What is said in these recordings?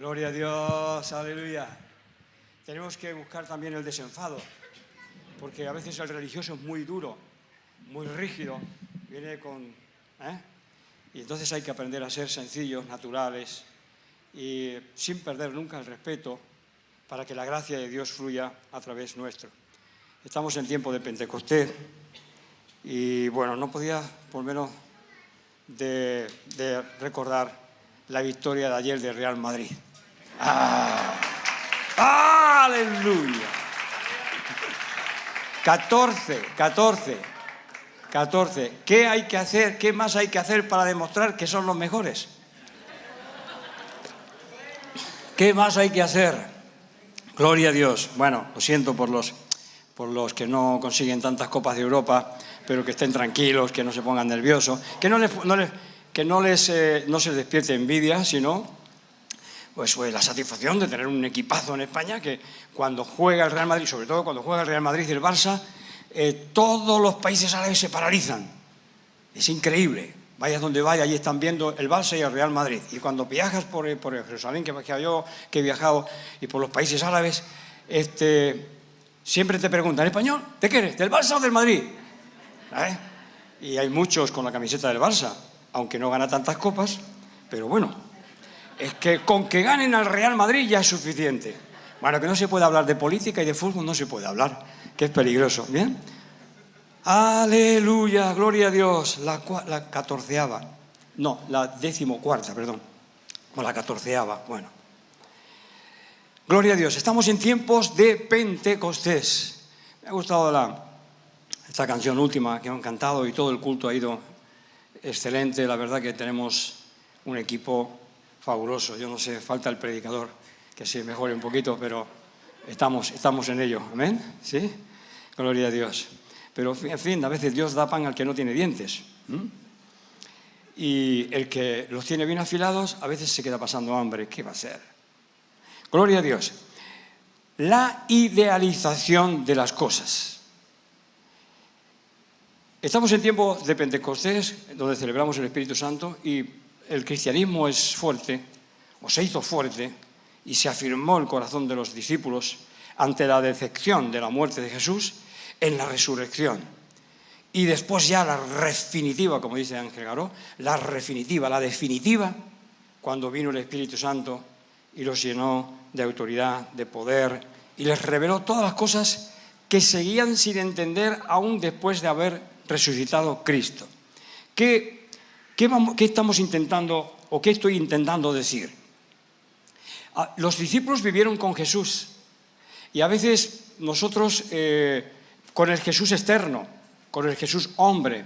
Gloria a Dios, aleluya. Tenemos que buscar también el desenfado, porque a veces el religioso es muy duro, muy rígido, viene con... Y entonces hay que aprender a ser sencillos, naturales, y sin perder nunca el respeto, para que la gracia de Dios fluya a través nuestro. Estamos en tiempo de Pentecostés, y bueno, no podía por menos de recordar la victoria de ayer del Real Madrid. ¡Aleluya! 14. ¿Qué hay que hacer? ¿Qué más hay que hacer para demostrar que son los mejores? ¿Qué más hay que hacer? Gloria a Dios. Bueno, lo siento por los que no consiguen tantas copas de Europa, pero que estén tranquilos, que no se pongan nerviosos, que no se les despierte envidia, sino pues la satisfacción de tener un equipazo en España, que cuando juega el Real Madrid, sobre todo cuando juega el Real Madrid y el Barça, todos los países árabes se paralizan. Es increíble. Vayas donde vayas, allí están viendo el Barça y el Real Madrid. Y cuando viajas por Jerusalén, que he viajado, y por los países árabes, siempre te preguntan, ¿español? ¿De qué eres? ¿Del Barça o del Madrid? Y hay muchos con la camiseta del Barça, aunque no gana tantas copas, pero bueno, es que con que ganen al Real Madrid ya es suficiente. Bueno, que no se puede hablar de política y de fútbol, no se puede hablar, que es peligroso, ¿bien? Aleluya, gloria a Dios, la 14ª, no, la 14ª, perdón, o la 14ª, bueno. Gloria a Dios, estamos en tiempos de Pentecostés. Me ha gustado esta canción última que han cantado y todo el culto ha ido excelente. La verdad que tenemos un equipo fabuloso. Yo no sé, falta el predicador que se mejore un poquito, pero estamos en ello. ¿Amén? ¿Sí? Gloria a Dios. Pero, en fin, a veces Dios da pan al que no tiene dientes. Y el que los tiene bien afilados, a veces se queda pasando hambre. ¿Qué va a ser? Gloria a Dios. La idealización de las cosas. Estamos en tiempo de Pentecostés, donde celebramos el Espíritu Santo, y el cristianismo es fuerte, o se hizo fuerte, y se afirmó el corazón de los discípulos ante la decepción de la muerte de Jesús en la resurrección. Y después ya la definitiva, como dice Ángel Garó, la definitiva, cuando vino el Espíritu Santo y los llenó de autoridad, de poder, y les reveló todas las cosas que seguían sin entender aún después de haber resucitado Cristo. ¿Qué estamos intentando, o qué estoy intentando decir? Los discípulos vivieron con Jesús, y a veces nosotros con el Jesús externo, con el Jesús hombre,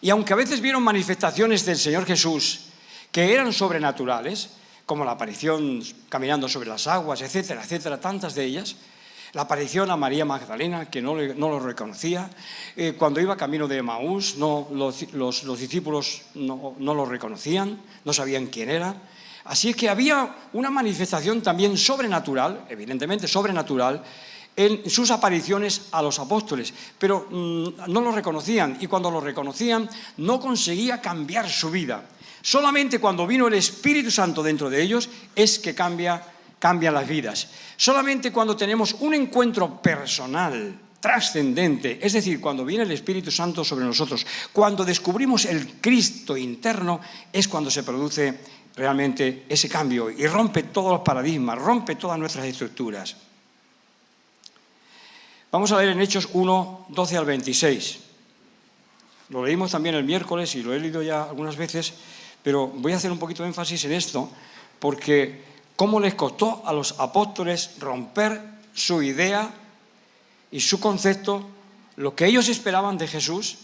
y aunque a veces vieron manifestaciones del Señor Jesús que eran sobrenaturales, como la aparición caminando sobre las aguas, etcétera, etcétera, tantas de ellas, la aparición a María Magdalena, que no lo reconocía, cuando iba camino de Emaús, los discípulos no lo reconocían, no sabían quién era. Así es que había una manifestación también sobrenatural, evidentemente sobrenatural, en sus apariciones a los apóstoles, pero no lo reconocían, y cuando lo reconocían no conseguía cambiar su vida. Solamente cuando vino el Espíritu Santo dentro de ellos es que cambian las vidas. Solamente cuando tenemos un encuentro personal, trascendente, es decir, cuando viene el Espíritu Santo sobre nosotros, cuando descubrimos el Cristo interno, es cuando se produce realmente ese cambio y rompe todos los paradigmas, rompe todas nuestras estructuras. Vamos a leer en Hechos 1, 12 al 26. Lo leímos también el miércoles y lo he leído ya algunas veces, pero voy a hacer un poquito de énfasis en esto, porque cómo les costó a los apóstoles romper su idea y su concepto, lo que ellos esperaban de Jesús,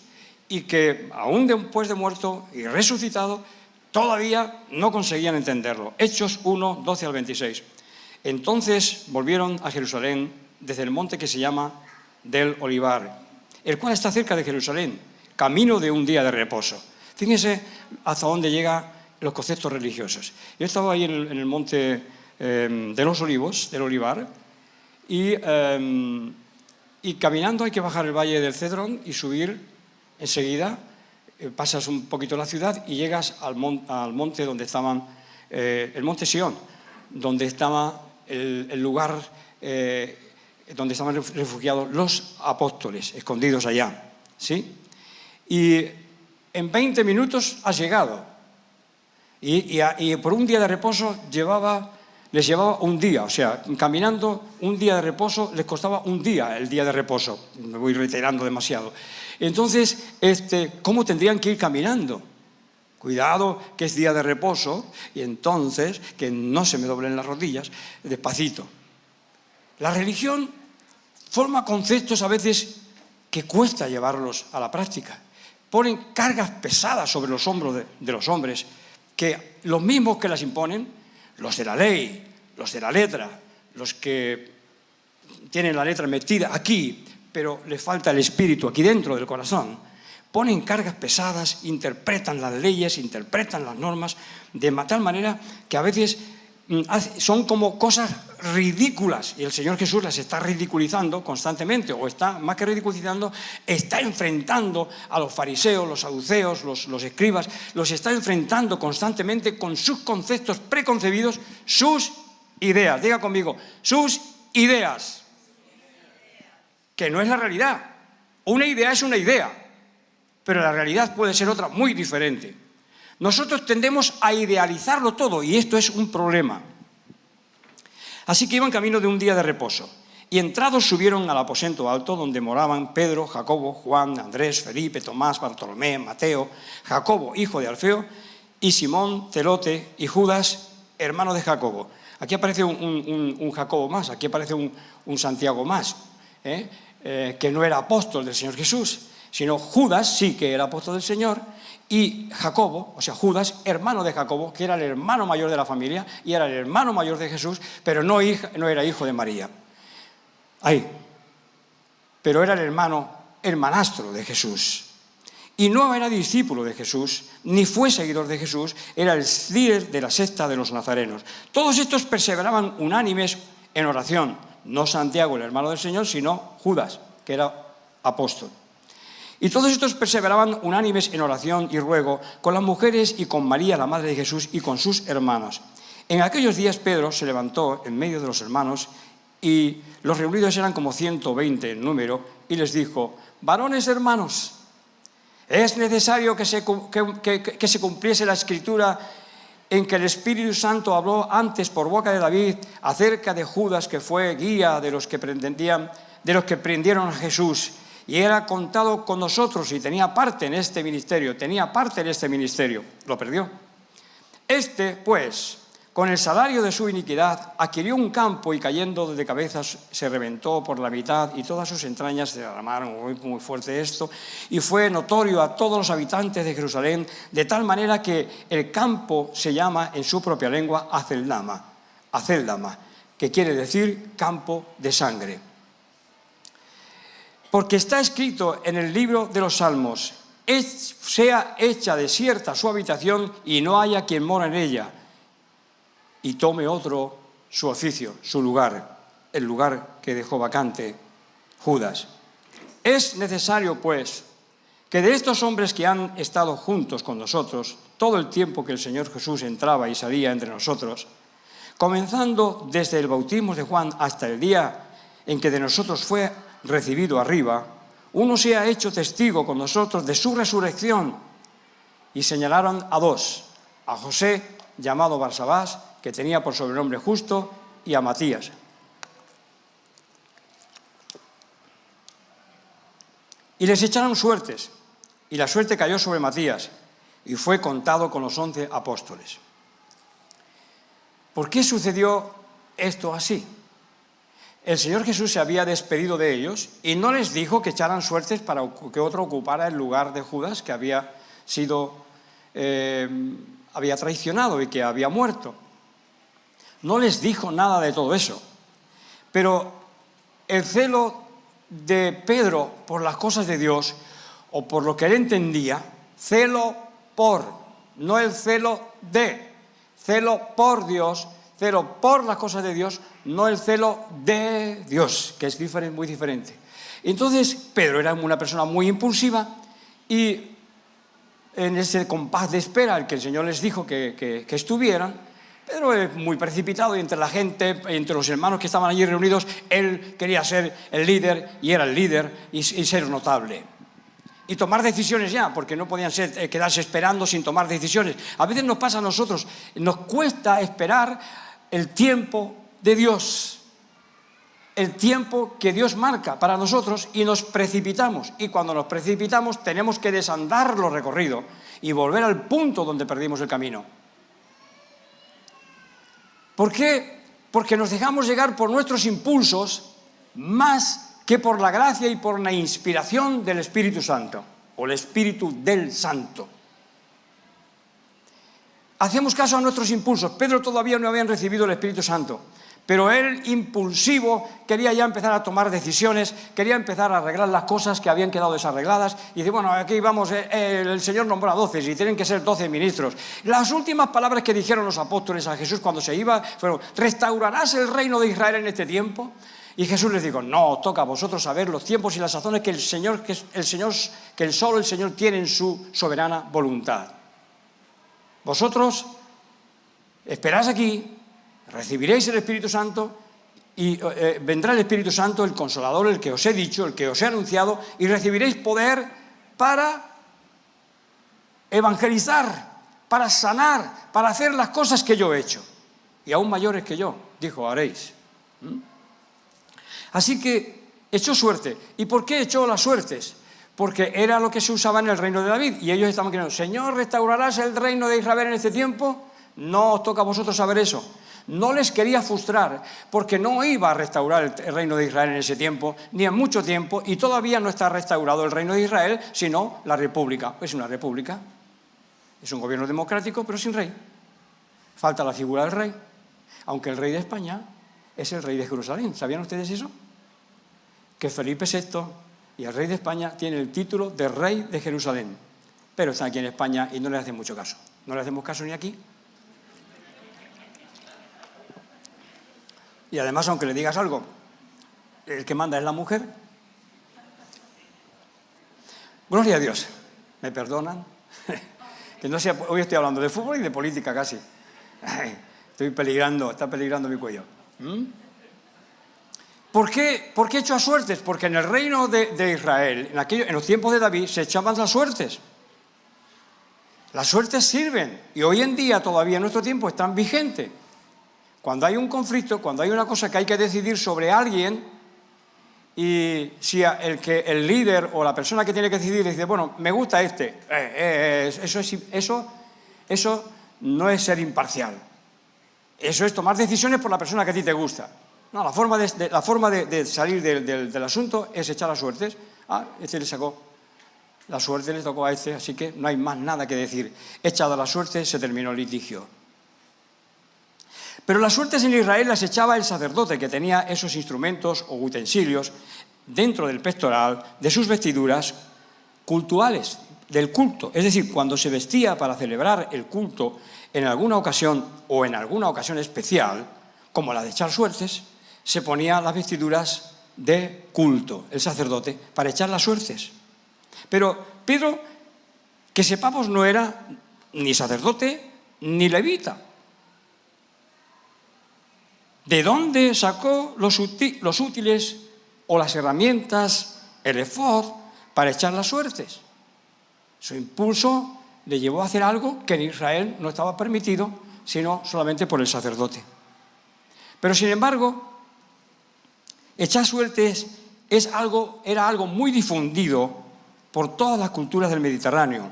y que aún después de muerto y resucitado, todavía no conseguían entenderlo. Hechos 1, 12 al 26. Entonces volvieron a Jerusalén desde el monte que se llama del Olivar, el cual está cerca de Jerusalén, camino de un día de reposo. Fíjense hasta dónde llegan los conceptos religiosos. Yo estaba ahí en el monte de los Olivos, del Olivar, y caminando hay que bajar el valle del Cedrón y subir enseguida, pasas un poquito la ciudad y llegas al monte donde estaban, el monte Sión, donde estaba el lugar donde estaban refugiados los apóstoles, escondidos allá, ¿sí? Y en 20 minutos has llegado. Y por un día de reposo les llevaba un día, o sea, caminando un día de reposo les costaba un día el día de reposo. Me voy reiterando demasiado. Entonces, ¿cómo tendrían que ir caminando? Cuidado, que es día de reposo, y entonces que no se me doblen las rodillas, despacito. La religión forma conceptos a veces que cuesta llevarlos a la práctica. Ponen cargas pesadas sobre los hombros de los hombres, que los mismos que las imponen, los de la ley, los de la letra, los que tienen la letra metida aquí, pero les falta el espíritu aquí dentro del corazón, ponen cargas pesadas, interpretan las leyes, interpretan las normas, de tal manera que a veces son como cosas ridículas, y el Señor Jesús las está ridiculizando constantemente, o está, más que ridiculizando, está enfrentando a los fariseos, los saduceos, los escribas, los está enfrentando constantemente con sus conceptos preconcebidos, sus ideas. Diga conmigo, sus ideas, que no es la realidad. Una idea es una idea, pero la realidad puede ser otra muy diferente. Nosotros tendemos a idealizarlo todo, y esto es un problema. Así que iban camino de un día de reposo, y entrados subieron al aposento alto donde moraban Pedro, Jacobo, Juan, Andrés, Felipe, Tomás, Bartolomé, Mateo, Jacobo, hijo de Alfeo, y Simón, Celote, y Judas, hermano de Jacobo. Aquí aparece un Jacobo más, aquí aparece un Santiago más, que no era apóstol del Señor Jesús, sino Judas sí que era apóstol del Señor, y Jacobo, o sea, Judas, hermano de Jacobo, que era el hermano mayor de la familia y era el hermano mayor de Jesús, pero no era hijo de María. Pero era el hermanastro de Jesús. Y no era discípulo de Jesús, ni fue seguidor de Jesús, era el líder de la secta de los nazarenos. Todos estos perseveraban unánimes en oración, no Santiago, el hermano del Señor, sino Judas, que era apóstol. Y todos estos perseveraban unánimes en oración y ruego con las mujeres y con María, la madre de Jesús, y con sus hermanos. En aquellos días Pedro se levantó en medio de los hermanos, y los reunidos eran como 120 en número, y les dijo: varones hermanos, es necesario que se cumpliese la Escritura en que el Espíritu Santo habló antes por boca de David acerca de Judas, que fue guía de los que prendieron a Jesús, y era contado con nosotros y tenía parte en este ministerio, lo perdió. Pues, con el salario de su iniquidad, adquirió un campo y cayendo de cabezas se reventó por la mitad y todas sus entrañas se derramaron. Muy fuerte esto. Y fue notorio a todos los habitantes de Jerusalén, de tal manera que el campo se llama en su propia lengua Aceldama, que quiere decir campo de sangre. Porque está escrito en el libro de los Salmos: sea hecha desierta su habitación y no haya quien mora en ella, y tome otro su oficio, su lugar, el lugar que dejó vacante Judas. Es necesario, pues, que de estos hombres que han estado juntos con nosotros todo el tiempo que el Señor Jesús entraba y salía entre nosotros, comenzando desde el bautismo de Juan hasta el día en que de nosotros fue recibido arriba, uno se ha hecho testigo con nosotros de su resurrección. Y señalaron a dos: a José, llamado Barsabás, que tenía por sobrenombre Justo, y a Matías. Y les echaron suertes, y la suerte cayó sobre Matías, y fue contado con los 11 apóstoles. ¿Por qué sucedió esto así? El Señor Jesús se había despedido de ellos y no les dijo que echaran suertes para que otro ocupara el lugar de Judas, que había traicionado y que había muerto. No les dijo nada de todo eso. Pero el celo de Pedro por las cosas de Dios, o por lo que él entendía, celo por, no el celo por Dios, celo por las cosas de Dios, no el celo de Dios, que es muy diferente. Entonces, Pedro era una persona muy impulsiva, y en ese compás de espera al que el Señor les dijo que estuvieran, Pedro es muy precipitado y entre la gente, entre los hermanos que estaban allí reunidos, él quería ser el líder y era el líder y ser notable. Y tomar decisiones ya, porque no podían quedarse esperando sin tomar decisiones. A veces nos pasa a nosotros, nos cuesta esperar el tiempo de Dios, el tiempo que Dios marca para nosotros y nos precipitamos. Y cuando nos precipitamos tenemos que desandar lo recorrido y volver al punto donde perdimos el camino. ¿Por qué? Porque nos dejamos llegar por nuestros impulsos más que por la gracia y por la inspiración del Espíritu Santo, o el Espíritu del Santo. Hacemos caso a nuestros impulsos. Pedro todavía no había recibido el Espíritu Santo, pero él, impulsivo, quería ya empezar a tomar decisiones, quería empezar a arreglar las cosas que habían quedado desarregladas, y dice, bueno, aquí vamos, el Señor nombró a 12 y tienen que ser 12 ministros. Las últimas palabras que dijeron los apóstoles a Jesús cuando se iba fueron, ¿restaurarás el reino de Israel en este tiempo? Y Jesús les dijo, no, toca a vosotros saber los tiempos y las sazones que solo el Señor tiene en su soberana voluntad. Vosotros esperáis aquí, recibiréis el Espíritu Santo y vendrá el Espíritu Santo, el Consolador, el que os he dicho, el que os he anunciado, y recibiréis poder para evangelizar, para sanar, para hacer las cosas que yo he hecho. Y aún mayores que yo, dijo, haréis. Así que echó suerte. ¿Y por qué echó las suertes? Porque era lo que se usaba en el reino de David. Y ellos estaban creyendo, Señor, ¿restaurarás el reino de Israel en este tiempo? No os toca a vosotros saber eso. No les quería frustrar, porque no iba a restaurar el reino de Israel en ese tiempo, ni en mucho tiempo, y todavía no está restaurado el reino de Israel, sino la república. Es una república, es un gobierno democrático, pero sin rey. Falta la figura del rey, aunque el rey de España es el rey de Jerusalén. ¿Sabían ustedes eso? Que Felipe VI y el rey de España tienen el título de rey de Jerusalén, pero están aquí en España y no les hacen mucho caso. No les hacemos caso ni aquí. Y además, aunque le digas algo, el que manda es la mujer. Gloria a Dios. ¿Me perdonan? Que no sea, hoy estoy hablando de fútbol y de política casi. Estoy peligrando, está peligrando mi cuello. ¿Por qué he hecho a suertes? Porque en el reino de Israel, en los tiempos de David, se echaban las suertes. Las suertes sirven y hoy en día, todavía en nuestro tiempo, están vigentes. Cuando hay un conflicto, cuando hay una cosa que hay que decidir sobre alguien, y si el líder o la persona que tiene que decidir dice, bueno, me gusta eso no es ser imparcial. Eso es tomar decisiones por la persona que a ti te gusta. No, la forma de salir del asunto es echar las suertes. Este le sacó. La suerte le tocó a este, así que no hay más nada que decir. Echada la suerte, se terminó el litigio. Pero las suertes en Israel las echaba el sacerdote, que tenía esos instrumentos o utensilios dentro del pectoral de sus vestiduras cultuales, del culto. Es decir, cuando se vestía para celebrar el culto en alguna ocasión o en alguna ocasión especial, como la de echar suertes, se ponía las vestiduras de culto, el sacerdote, para echar las suertes. Pero Pedro, que sepamos, no era ni sacerdote ni levita. ¿De dónde sacó los útiles o las herramientas, el efod, para echar las suertes? Su impulso le llevó a hacer algo que en Israel no estaba permitido, sino solamente por el sacerdote. Pero sin embargo, echar suertes era algo muy difundido por todas las culturas del Mediterráneo.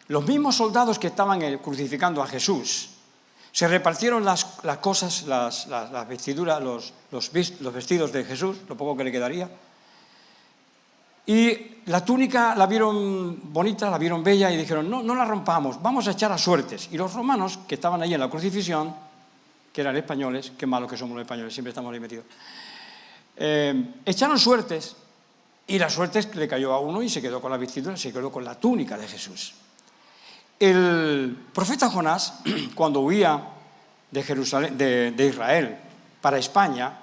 Los mismos soldados que estaban crucificando a Jesús se repartieron las cosas, las vestiduras, los vestidos de Jesús, lo poco que le quedaría. Y la túnica la vieron bonita, la vieron bella y dijeron, no la rompamos, vamos a echar a suertes. Y los romanos, que estaban ahí en la crucifixión, que eran españoles, qué malos que somos los españoles, siempre estamos ahí metidos, echaron suertes y la suerte le cayó a uno y se quedó con la vestidura, se quedó con la túnica de Jesús. El profeta Jonás, cuando huía de Jerusalén, de Israel para España,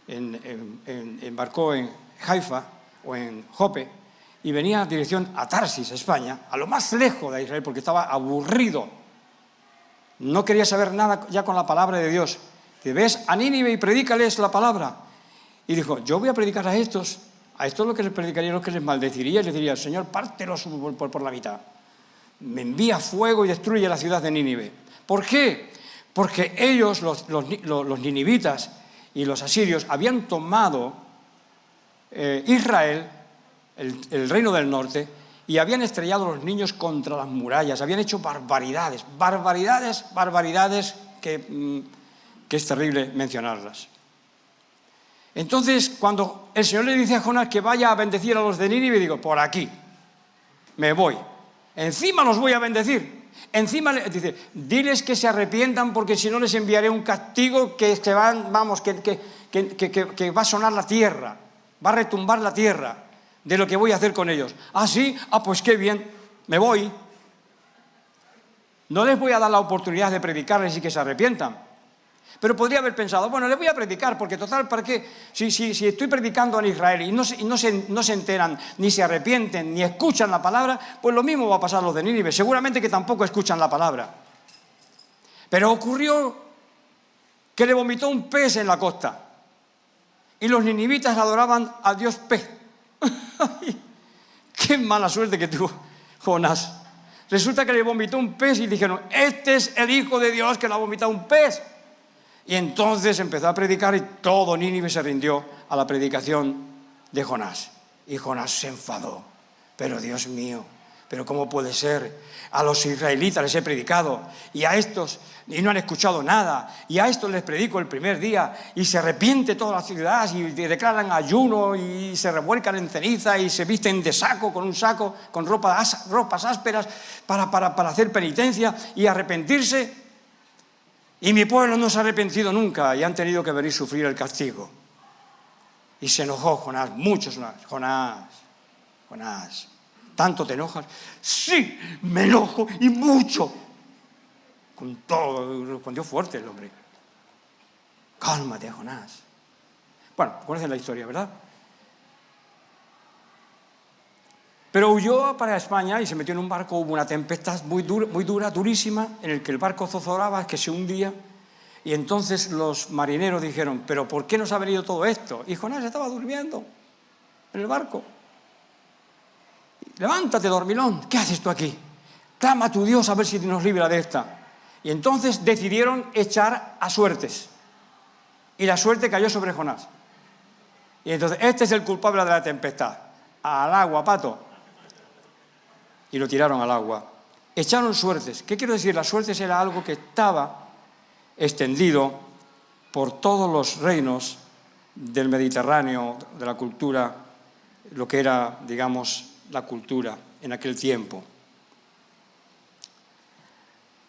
embarcó en Haifa o en Jope y venía en dirección a Tarsis, España, a lo más lejos de Israel, porque estaba aburrido No quería saber nada ya con la palabra de Dios. Dice, ves a Nínive y predícales la palabra. Y dijo, yo voy a predicar a estos lo que les predicaría, lo que les maldeciría, y les diría, Señor, pártelos por la mitad. Me envía fuego y destruye la ciudad de Nínive. ¿Por qué? Porque ellos, los ninivitas y los asirios, habían tomado Israel, el reino del norte, y habían estrellado a los niños contra las murallas, habían hecho barbaridades que es terrible mencionarlas. Entonces, cuando el Señor le dice a Jonás que vaya a bendecir a los de Nínive, digo, por aquí, me voy. Encima los voy a bendecir. Encima dice, diles que se arrepientan porque si no les enviaré un castigo que va a sonar la tierra, va a retumbar la tierra de lo que voy a hacer con ellos. ¿Ah, sí? Ah, pues qué bien, me voy. No les voy a dar la oportunidad de predicarles y que se arrepientan. Pero podría haber pensado, bueno, les voy a predicar, porque total, ¿para qué? Si estoy predicando en Israel y no se enteran, ni se arrepienten, ni escuchan la palabra, pues lo mismo va a pasar a los de Nínive. Seguramente que tampoco escuchan la palabra. Pero ocurrió que le vomitó un pez en la costa. Y los ninivitas adoraban al dios pez. ¡Qué mala suerte que tuvo Jonás! Resulta que le vomitó un pez y dijeron, este es el Hijo de Dios que le ha vomitado un pez. Y entonces empezó a predicar y todo Nínive se rindió a la predicación de Jonás. Y Jonás se enfadó. Pero Dios mío, ¿pero cómo puede ser? A los israelitas les he predicado y a estos, y no han escuchado nada. Y a estos les predico el primer día y se arrepiente toda la ciudad y declaran ayuno y se revuelcan en ceniza y se visten de saco, con un saco, con ropas ásperas para hacer penitencia y arrepentirse. Y mi pueblo no se ha arrepentido nunca y han tenido que venir a sufrir el castigo. Y se enojó Jonás, muchos. Jonás, ¿tanto te enojas? Sí, me enojo y mucho. Con todo, respondió fuerte el hombre. Cálmate, Jonás. Bueno, conocen la historia, ¿verdad? Pero huyó para España y se metió en un barco. Hubo una tempestad muy dura, durísima, en el que el barco zozoraba, que se hundía. Y entonces los marineros dijeron, ¿pero por qué nos ha venido todo esto? Y Jonás estaba durmiendo en el barco. Levántate, dormilón, ¿qué haces tú aquí? Clama a tu Dios a ver si nos libra de esta. Y entonces decidieron echar a suertes. Y la suerte cayó sobre Jonás. Y entonces, este es el culpable de la tempestad. Al agua, pato. Y lo tiraron al agua. Echaron suertes. ¿Qué quiero decir? Las suertes era algo que estaba extendido por todos los reinos del Mediterráneo, de la cultura, lo que era, digamos, la cultura en aquel tiempo.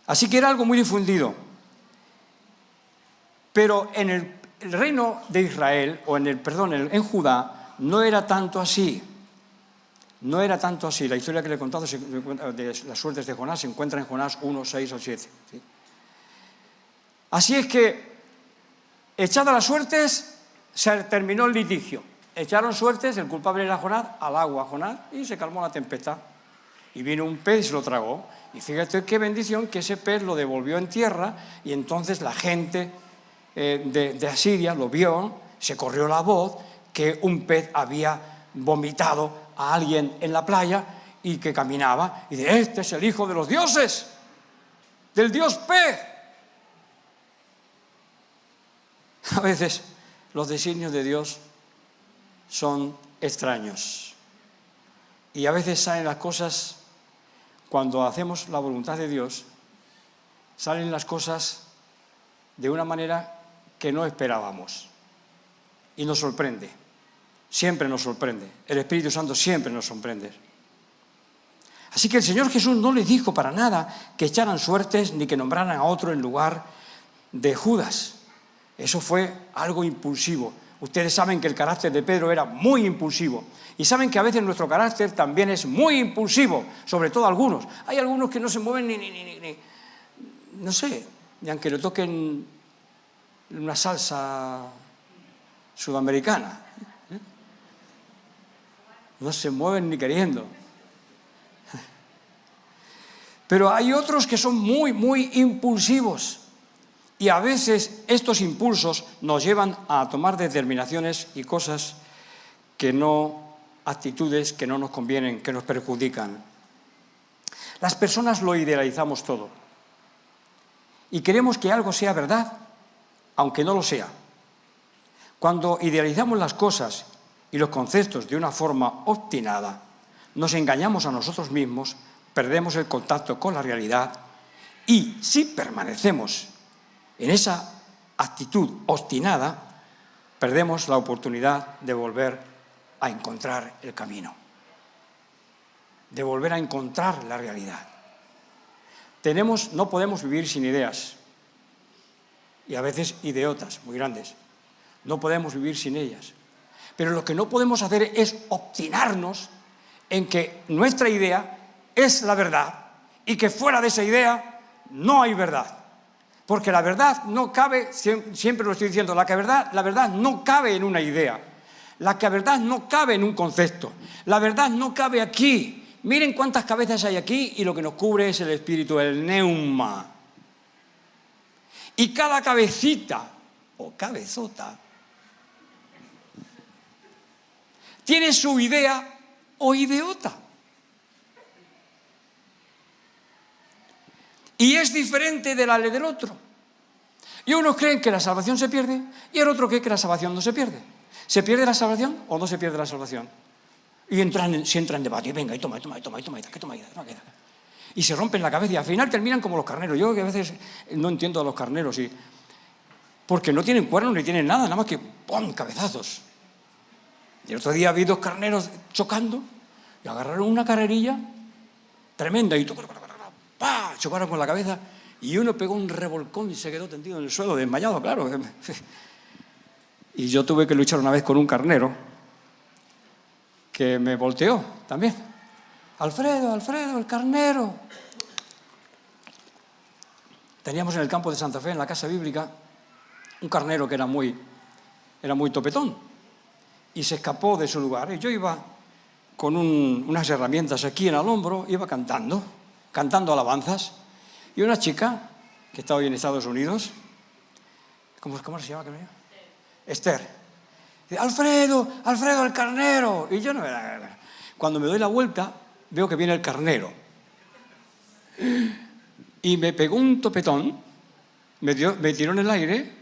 Así que era algo muy difundido. Pero en el reino de Israel, en Judá, no era tanto así. No era tanto así. La historia que le he contado de las suertes de Jonás se encuentra en Jonás 1, 6 o 7. ¿Sí? Así es que, echadas las suertes, se terminó el litigio. Echaron suertes, el culpable era Jonás, al agua Jonás, y se calmó la tempestad. Y vino un pez y se lo tragó. Y fíjate qué bendición que ese pez lo devolvió en tierra, y entonces la gente de Asiria lo vio, se corrió la voz que un pez había vomitado a alguien en la playa y que caminaba, y dice, este es el hijo de los dioses, del dios pez. A veces los designios de Dios son extraños y a veces salen las cosas, cuando hacemos la voluntad de Dios, salen las cosas de una manera que no esperábamos y nos sorprende. Siempre nos sorprende. El Espíritu Santo siempre nos sorprende. Así que el Señor Jesús no les dijo para nada que echaran suertes ni que nombraran a otro en lugar de Judas. Eso fue algo impulsivo. Ustedes saben que el carácter de Pedro era muy impulsivo. Y saben que a veces nuestro carácter también es muy impulsivo, sobre todo algunos. Hay algunos que no se mueven no sé, ni aunque le toquen una salsa sudamericana. No se mueven ni queriendo. Pero hay otros que son muy, muy impulsivos. Y a veces estos impulsos nos llevan a tomar determinaciones y cosas que no, actitudes que no nos convienen, que nos perjudican. Las personas lo idealizamos todo. Y queremos que algo sea verdad, aunque no lo sea. Cuando idealizamos las cosas y los conceptos de una forma obstinada, nos engañamos a nosotros mismos, perdemos el contacto con la realidad y si permanecemos en esa actitud obstinada, perdemos la oportunidad de volver a encontrar el camino, de volver a encontrar la realidad. No podemos vivir sin ideas, y a veces ideotas muy grandes. No podemos vivir sin ellas. Pero lo que no podemos hacer es obstinarnos en que nuestra idea es la verdad y que fuera de esa idea no hay verdad. Porque la verdad no cabe, siempre lo estoy diciendo, la verdad no cabe en una idea. La verdad no cabe en un concepto. La verdad no cabe aquí. Miren cuántas cabezas hay aquí y lo que nos cubre es el espíritu, el neuma. Y cada cabecita o cabezota tiene su idea o ideota. Y es diferente de la ley del otro. Y unos creen que la salvación se pierde y el otro cree que la salvación no se pierde. ¿Se pierde la salvación o no se pierde la salvación? Y se entra en debate, y venga, y toma, y se rompen la cabeza y al final terminan como los carneros. Yo que a veces no entiendo a los carneros, porque no tienen cuernos ni tienen nada más que ¡pum!, cabezazos. Y el otro día vi 2 carneros chocando y agarraron una carrerilla tremenda y ¡pah!, chocaron con la cabeza y uno pegó un revolcón y se quedó tendido en el suelo, desmayado, claro. Y yo tuve que luchar una vez con un carnero que me volteó también. Alfredo, el carnero. Teníamos en el campo de Santa Fe, en la casa bíblica, un carnero que era muy topetón y se escapó de su lugar. Y yo iba con unas herramientas aquí en el hombro, iba cantando alabanzas, y una chica que estaba hoy en Estados Unidos, ¿cómo se llama? Esther. Dice, Alfredo, el carnero. Y yo no era. Cuando me doy la vuelta, veo que viene el carnero. Y me pegó un topetón, me tiró en el aire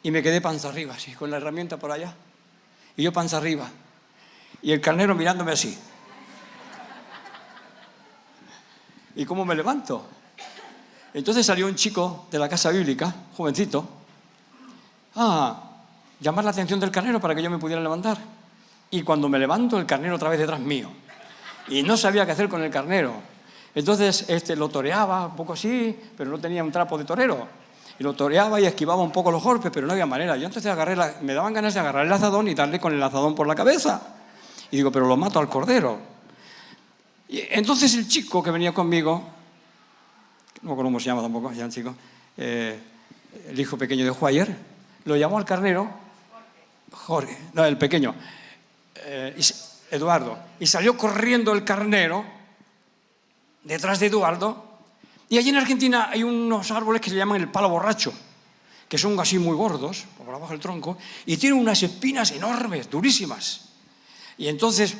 y me quedé panza arriba, así, con la herramienta por allá. Y yo panza arriba. Y el carnero mirándome así. ¿Y cómo me levanto? Entonces salió un chico de la casa bíblica, jovencito, llamar la atención del carnero para que yo me pudiera levantar. Y cuando me levanto, el carnero otra vez detrás mío. Y no sabía qué hacer con el carnero. Entonces lo toreaba un poco así, pero no tenía un trapo de torero. Y lo toreaba y esquivaba un poco los golpes, pero no había manera. Yo entonces me daban ganas de agarrar el azadón y darle con el azadón por la cabeza. Y digo, pero lo mato al cordero. Y entonces el chico que venía conmigo, no me acuerdo cómo se llama tampoco, ya un chico, el hijo pequeño de Juayer, lo llamó al carnero, Jorge, no, el pequeño, Eduardo, y salió corriendo el carnero detrás de Eduardo. Y allí en Argentina hay unos árboles que se llaman el palo borracho, que son así muy gordos, por abajo del tronco, y tienen unas espinas enormes, durísimas. Y entonces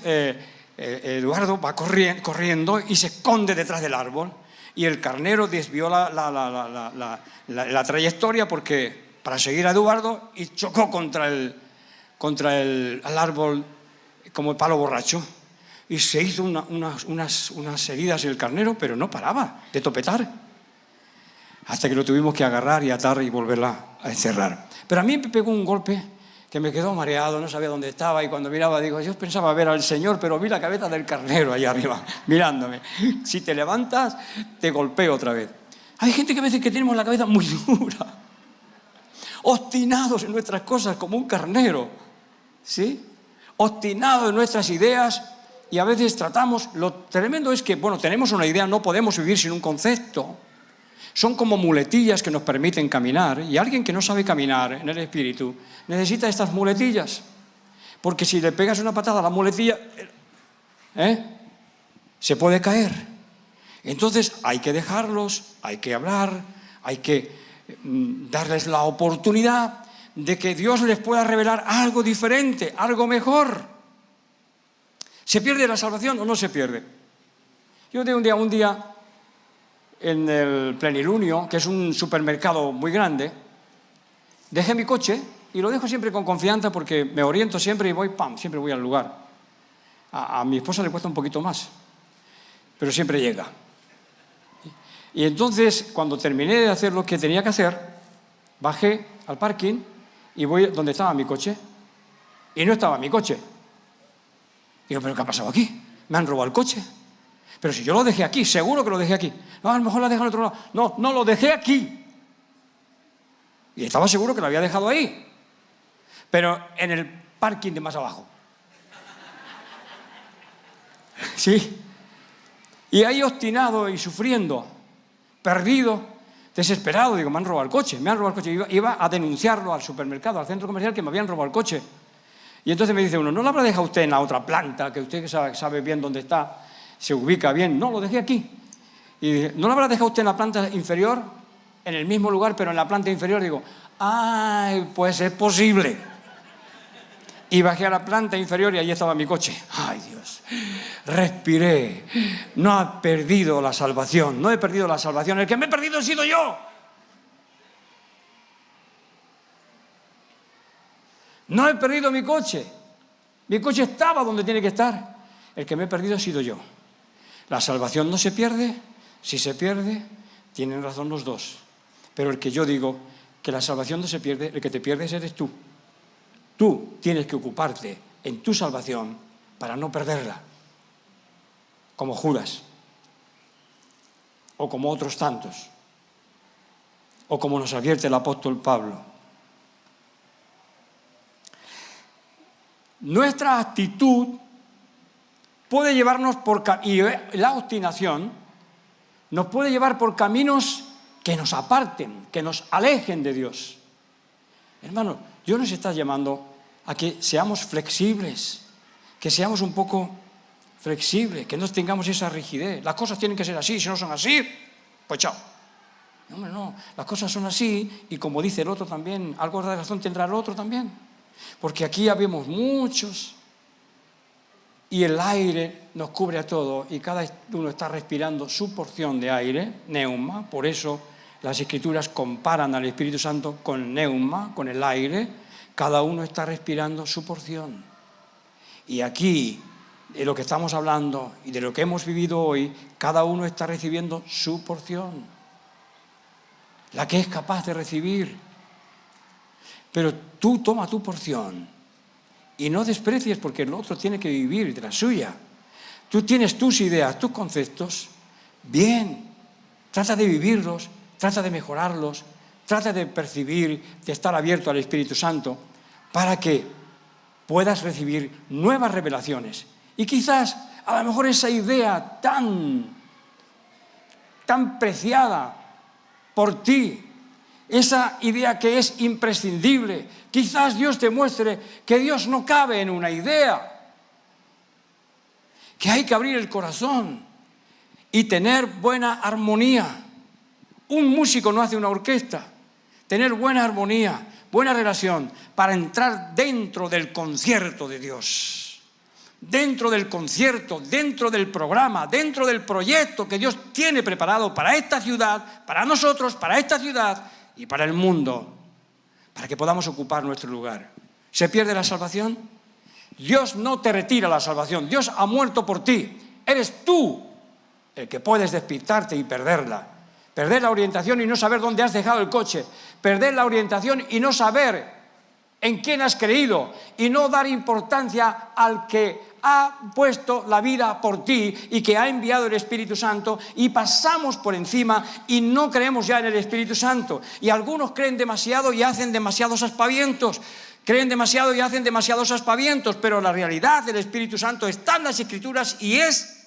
Eduardo va corriendo y se esconde detrás del árbol, y el carnero desvió la trayectoria para seguir a Eduardo y chocó contra el árbol como el palo borracho. Y se hizo unas heridas en el carnero, pero no paraba de topetar. Hasta que lo tuvimos que agarrar y atar y volverla a encerrar. Pero a mí me pegó un golpe que me quedó mareado, no sabía dónde estaba, y cuando miraba, digo, yo pensaba ver al Señor, pero vi la cabeza del carnero allá arriba, mirándome. Si te levantas, te golpeo otra vez. Hay gente que a veces que tenemos la cabeza muy dura, obstinados en nuestras cosas como un carnero, ¿sí? Obstinados en nuestras ideas. Y a veces lo tremendo es que, tenemos una idea, no podemos vivir sin un concepto. Son como muletillas que nos permiten caminar, y alguien que no sabe caminar en el espíritu necesita estas muletillas, porque si le pegas una patada a la muletilla, se puede caer. Entonces hay que dejarlos, hay que hablar, hay que darles la oportunidad de que Dios les pueda revelar algo diferente, algo mejor. ¿Se pierde la salvación o no se pierde? Yo de un día en el Plenilunio, que es un supermercado muy grande, dejé mi coche y lo dejo siempre con confianza porque me oriento siempre y voy, siempre voy al lugar. A mi esposa le cuesta un poquito más, pero siempre llega. Y entonces, cuando terminé de hacer lo que tenía que hacer, bajé al parking y voy donde estaba mi coche. Y no estaba mi coche. Digo, ¿pero qué ha pasado aquí? Me han robado el coche. Pero si yo lo dejé aquí, seguro que lo dejé aquí. No, a lo mejor lo dejé en otro lado. No, no, lo dejé aquí. Y estaba seguro que lo había dejado ahí. Pero en el parking de más abajo. Sí. Y ahí obstinado y sufriendo, perdido, desesperado, digo, me han robado el coche, me han robado el coche. Iba a denunciarlo al supermercado, al centro comercial, que me habían robado el coche. Y entonces me dice uno, ¿no lo habrá dejado usted en la otra planta, que usted sabe bien dónde está, se ubica bien? No, lo dejé aquí. Y dije, ¿no lo habrá dejado usted en la planta inferior? En el mismo lugar, pero en la planta inferior. Digo, ¡ay, pues es posible! Y bajé a la planta inferior y allí estaba mi coche. ¡Ay, Dios! Respiré. No he perdido la salvación, no he perdido la salvación. El que me he perdido he sido yo. No he perdido mi coche. Mi coche estaba donde tiene que estar. El que me he perdido he sido yo. La salvación no se pierde. Si se pierde, tienen razón los dos. Pero el que yo digo que la salvación no se pierde, el que te pierdes eres tú. Tú tienes que ocuparte en tu salvación para no perderla. Como Judas. O como otros tantos. O como nos advierte el apóstol Pablo. Nuestra actitud puede llevarnos y la obstinación nos puede llevar por caminos que nos aparten, que nos alejen de Dios. Hermano, Dios nos está llamando a que seamos flexibles, que seamos un poco flexibles, que no tengamos esa rigidez. Las cosas tienen que ser así, si no son así, pues chao. No, hombre, no, las cosas son así y como dice el otro también, algo de razón tendrá el otro también. Porque aquí habemos muchos y el aire nos cubre a todos y cada uno está respirando su porción de aire, neuma. Por eso las Escrituras comparan al Espíritu Santo con neuma, con el aire. Cada uno está respirando su porción. Y aquí, de lo que estamos hablando y de lo que hemos vivido hoy, cada uno está recibiendo su porción, la que es capaz de recibir. Pero tú toma tu porción y no desprecies porque el otro tiene que vivir de la suya. Tú tienes tus ideas, tus conceptos, bien, trata de vivirlos, trata de mejorarlos, trata de percibir, de estar abierto al Espíritu Santo para que puedas recibir nuevas revelaciones. Y quizás, a lo mejor esa idea tan preciada por ti, esa idea que es imprescindible, quizás Dios te muestre que Dios no cabe en una idea, que hay que abrir el corazón y tener buena armonía. Un músico no hace una orquesta. Tener buena armonía, buena relación, para entrar dentro del concierto de Dios. Dentro del concierto, dentro del programa, dentro del proyecto que Dios tiene preparado para esta ciudad, para nosotros, para esta ciudad y para el mundo, para que podamos ocupar nuestro lugar. ¿Se pierde la salvación? Dios no te retira la salvación. Dios ha muerto por ti. Eres tú el que puedes despistarte y perderla. Perder la orientación y no saber dónde has dejado el coche. Perder la orientación y no saber en quién has creído. Y no dar importancia al que ha puesto la vida por ti y que ha enviado el Espíritu Santo, y pasamos por encima y no creemos ya en el Espíritu Santo. Y algunos creen demasiado y hacen demasiados aspavientos. Creen demasiado y hacen demasiados aspavientos, pero la realidad del Espíritu Santo está en las Escrituras y es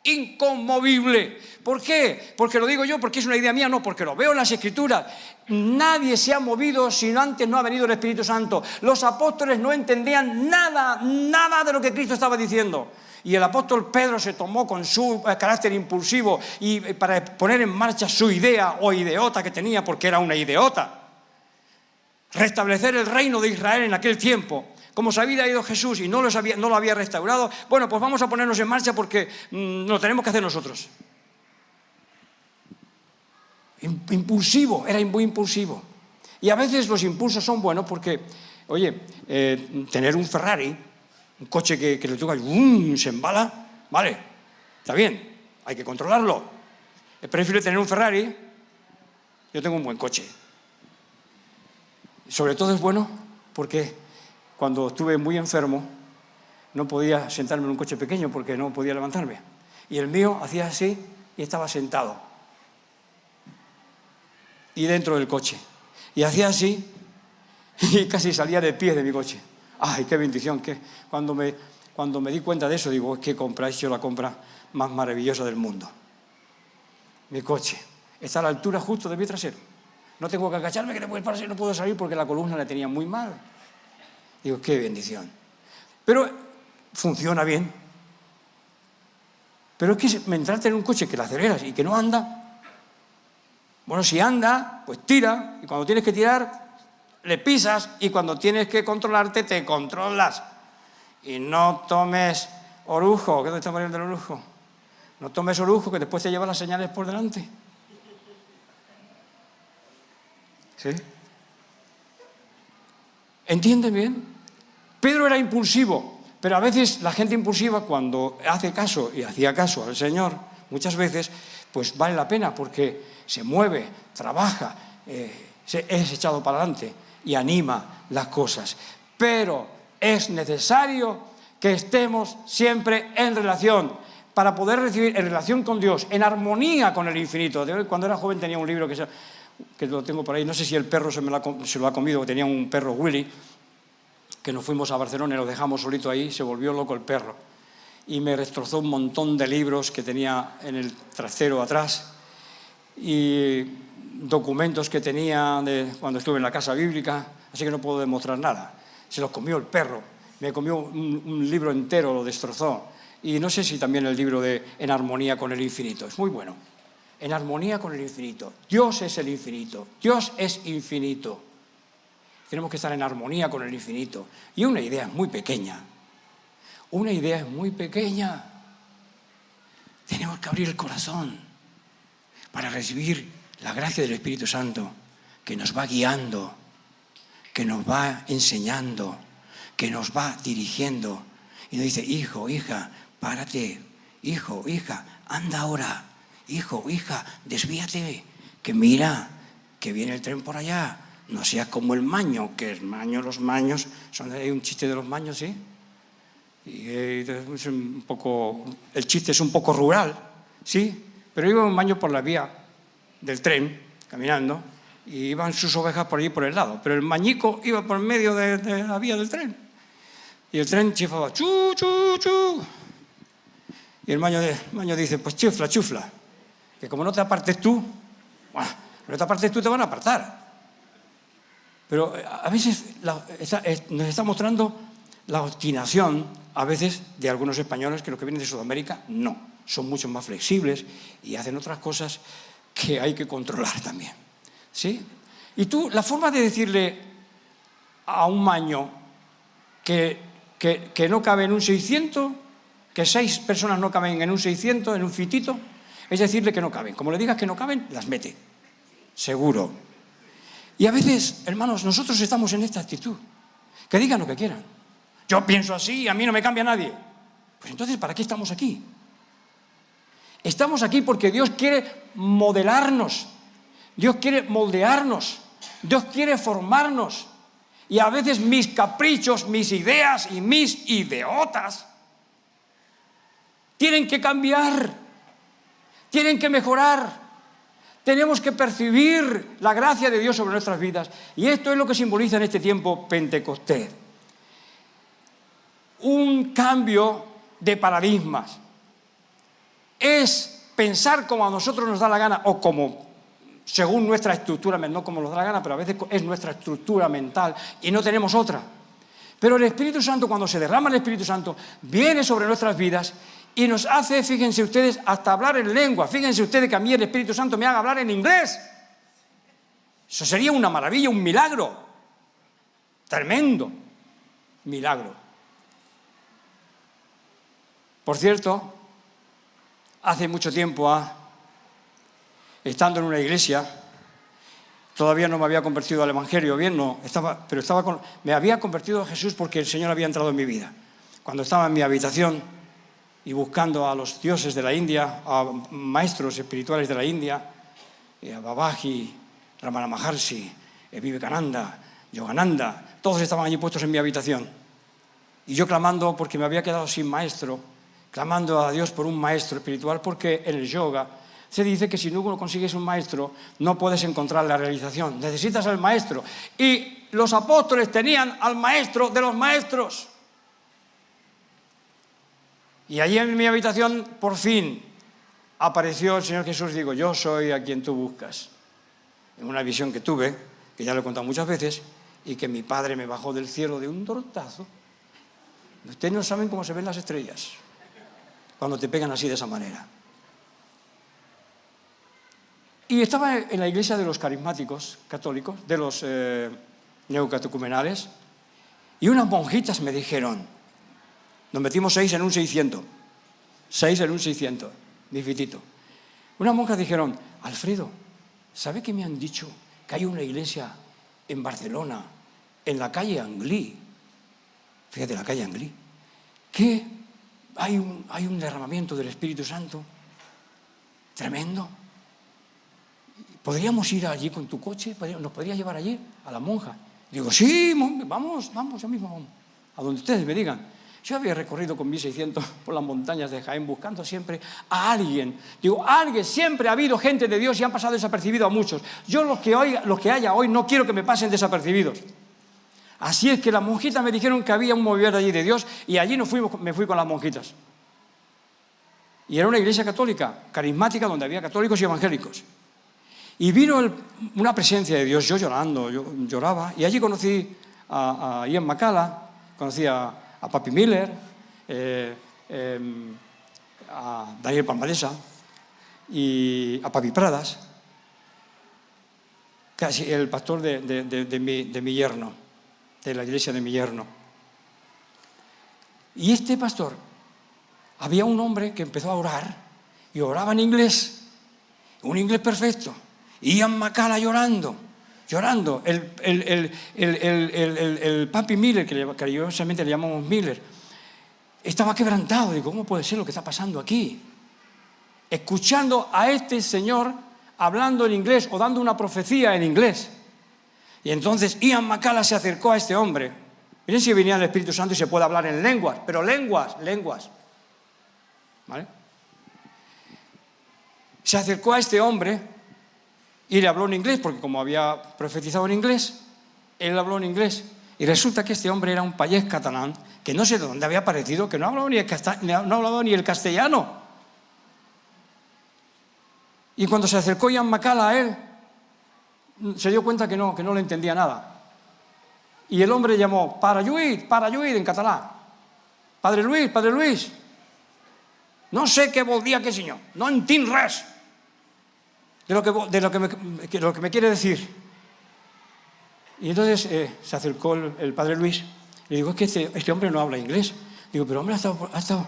inconmovible. ¿Por qué? Porque lo digo yo, porque es una idea mía, no, porque lo veo en las Escrituras. Nadie se ha movido si antes no ha venido el Espíritu Santo. Los apóstoles no entendían nada de lo que Cristo estaba diciendo. Y el apóstol Pedro se tomó con su carácter impulsivo y para poner en marcha su idea o ideota que tenía, porque era una ideota, restablecer el reino de Israel en aquel tiempo. Como se había ido Jesús y no lo había restaurado, bueno, pues vamos a ponernos en marcha porque lo tenemos que hacer nosotros. Impulsivo, era muy impulsivo. Y a veces los impulsos son buenos porque, oye, tener un Ferrari, un coche que le toca y se embala, vale, está bien, hay que controlarlo. Es preferible tener un Ferrari, yo tengo un buen coche. Sobre todo es bueno porque cuando estuve muy enfermo no podía sentarme en un coche pequeño porque no podía levantarme. Y el mío hacía así y estaba sentado. Y dentro del coche. Y hacía así y casi salía de pie de mi coche. ¡Ay, qué bendición! Cuando me di cuenta de eso, digo, es que he hecho la compra más maravillosa del mundo. Mi coche está a la altura justo de mi trasero. No tengo que agacharme, que no puedo salir porque la columna la tenía muy mal. Digo, qué bendición. Pero funciona bien. Pero es que entrarte en un coche que la aceleras y que no anda. Bueno, si anda, pues tira. Y cuando tienes que tirar, le pisas. Y cuando tienes que controlarte, te controlas. Y no tomes orujo. ¿Qué dónde está María del orujo? No tomes orujo, que después te lleva las señales por delante. ¿Sí? ¿Entienden bien? Pedro era impulsivo, pero a veces la gente impulsiva, cuando hace caso, y hacía caso al Señor, muchas veces, pues vale la pena porque se mueve, trabaja, es echado para adelante y anima las cosas. Pero es necesario que estemos siempre en relación, para poder recibir en relación con Dios, en armonía con el infinito. Cuando era joven tenía un libro que lo tengo por ahí, no sé si el perro se lo ha comido, tenía un perro Willy, que nos fuimos a Barcelona y lo dejamos solito ahí, se volvió loco el perro. Y me destrozó un montón de libros que tenía en el trasero atrás y documentos que tenía de cuando estuve en la casa bíblica, así que no puedo demostrar nada. Se los comió el perro, me comió un libro entero, lo destrozó. Y no sé si también el libro de En armonía con el infinito, es muy bueno. En armonía con el infinito. Dios es el infinito, Dios es infinito. Tenemos que estar en armonía con el infinito. Y una idea es muy pequeña. Una idea es muy pequeña. Tenemos que abrir el corazón para recibir la gracia del Espíritu Santo, que nos va guiando, que nos va enseñando, que nos va dirigiendo. Y nos dice, hijo, hija, párate. Hijo, hija, anda ahora. Hijo, hija, desvíate. Que mira, que viene el tren por allá. No seas como el maño, que el maño, los maños, hay un chiste de los maños, ¿sí? Y es un poco, el chiste es un poco rural, ¿sí? Pero iba un maño por la vía del tren, caminando, y iban sus ovejas por allí por el lado, pero el mañico iba por medio de la vía del tren. Y el tren chifaba, chu, chu, chu. Y el maño dice, pues chufla, chufla, que como no te apartes tú, bueno, no te apartes tú, te van a apartar. Pero a veces nos está mostrando la obstinación, a veces, de algunos españoles que los que vienen de Sudamérica, no. Son mucho más flexibles y hacen otras cosas que hay que controlar también. ¿Sí? Y tú, la forma de decirle a un maño que no cabe en un 600, que 6 personas no caben en un 600, en un fitito, es decirle que no caben. Como le digas que no caben, las mete. Seguro. Y a veces, hermanos, nosotros estamos en esta actitud. Que digan lo que quieran. Yo pienso así y a mí no me cambia nadie. Pues entonces, ¿para qué estamos aquí? Estamos aquí porque Dios quiere modelarnos. Dios quiere moldearnos. Dios quiere formarnos. Y a veces mis caprichos, mis ideas y mis ideotas tienen que cambiar. Tienen que mejorar. Tenemos que percibir la gracia de Dios sobre nuestras vidas. Y esto es lo que simboliza en este tiempo Pentecostés. Un cambio de paradigmas. Es pensar como a nosotros nos da la gana, o como según nuestra estructura, no como nos da la gana, pero a veces es nuestra estructura mental y no tenemos otra. Pero el Espíritu Santo, cuando se derrama el Espíritu Santo, viene sobre nuestras vidas y nos hace, fíjense ustedes, hasta hablar en lengua. Fíjense ustedes que a mí el Espíritu Santo me haga hablar en inglés. Eso sería una maravilla, un milagro. Tremendo milagro. Por cierto, hace mucho tiempo, estando en una iglesia, todavía no me había convertido al Evangelio, bien, no, me había convertido a Jesús porque el Señor había entrado en mi vida. Cuando estaba en mi habitación y buscando a los dioses de la India, a maestros espirituales de la India, a Babaji, Ramana Maharshi, Vivekananda, Yogananda, todos estaban allí puestos en mi habitación. Y yo clamando, porque me había quedado sin maestro, clamando a Dios por un maestro espiritual, porque en el yoga se dice que si no consigues un maestro, no puedes encontrar la realización. Necesitas al maestro. Y los apóstoles tenían al maestro de los maestros. Y allí en mi habitación, por fin, apareció el Señor Jesús. Digo, yo soy a quien tú buscas. En una visión que tuve, que ya lo he contado muchas veces, y que mi padre me bajó del cielo de un tortazo. Ustedes no saben cómo se ven las estrellas cuando te pegan así de esa manera. Y estaba en la iglesia de los carismáticos católicos, de los neocatecumenales, y unas monjitas me dijeron, nos metimos 6 en un 600, 6 en un 600, mi fitito. Unas monjas dijeron, Alfredo, ¿sabe que me han dicho que hay una iglesia en Barcelona, en la calle Anglí? Fíjate, la calle Anglí, que hay un derramamiento del Espíritu Santo tremendo. ¿Podríamos ir allí con tu coche? ¿Nos podrías llevar allí, a la monja? Digo, sí, vamos, ya mismo vamos, a donde ustedes me digan. Yo había recorrido con 1600 por las montañas de Jaén buscando siempre a alguien. Digo, alguien, siempre ha habido gente de Dios y han pasado desapercibidos a muchos. Yo los que haya hoy no quiero que me pasen desapercibidos. Así es que las monjitas me dijeron que había un mover allí de Dios y allí me fui con las monjitas. Y era una iglesia católica, carismática, donde había católicos y evangélicos. Y vino una presencia de Dios, yo llorando, yo lloraba, y allí conocí a Ian McCalla, conocí a Papi Miller, a Daniel Palmadesa y a Papi Pradas, casi el pastor de mi yerno, de la iglesia de mi yerno. Y este pastor, había un hombre que empezó a orar, y oraba en inglés, un inglés perfecto. Ian McCalla llorando. El Papi Miller, que cariñosamente le llamamos Miller, estaba quebrantado. Digo, ¿cómo puede ser lo que está pasando aquí? Escuchando a este señor hablando en inglés o dando una profecía en inglés. Y entonces Ian McCalla se acercó a este hombre. Miren si venía el Espíritu Santo y se puede hablar en lenguas, pero lenguas. ¿Vale? Se acercó a este hombre y le habló en inglés, porque como había profetizado en inglés, él habló en inglés. Y resulta que este hombre era un payés catalán, que no sé de dónde había aparecido, que no hablaba ni el castellano. Y cuando se acercó Ian McCalla a él, se dio cuenta que no le entendía nada. Y el hombre llamó, para Lluís, en catalán. Padre Luis, no sé qué voldria que señor, no entenc res de lo que me quiere decir. Y entonces se acercó el Padre Luis y le digo, es que este hombre no habla inglés. Digo, pero hombre, ha estado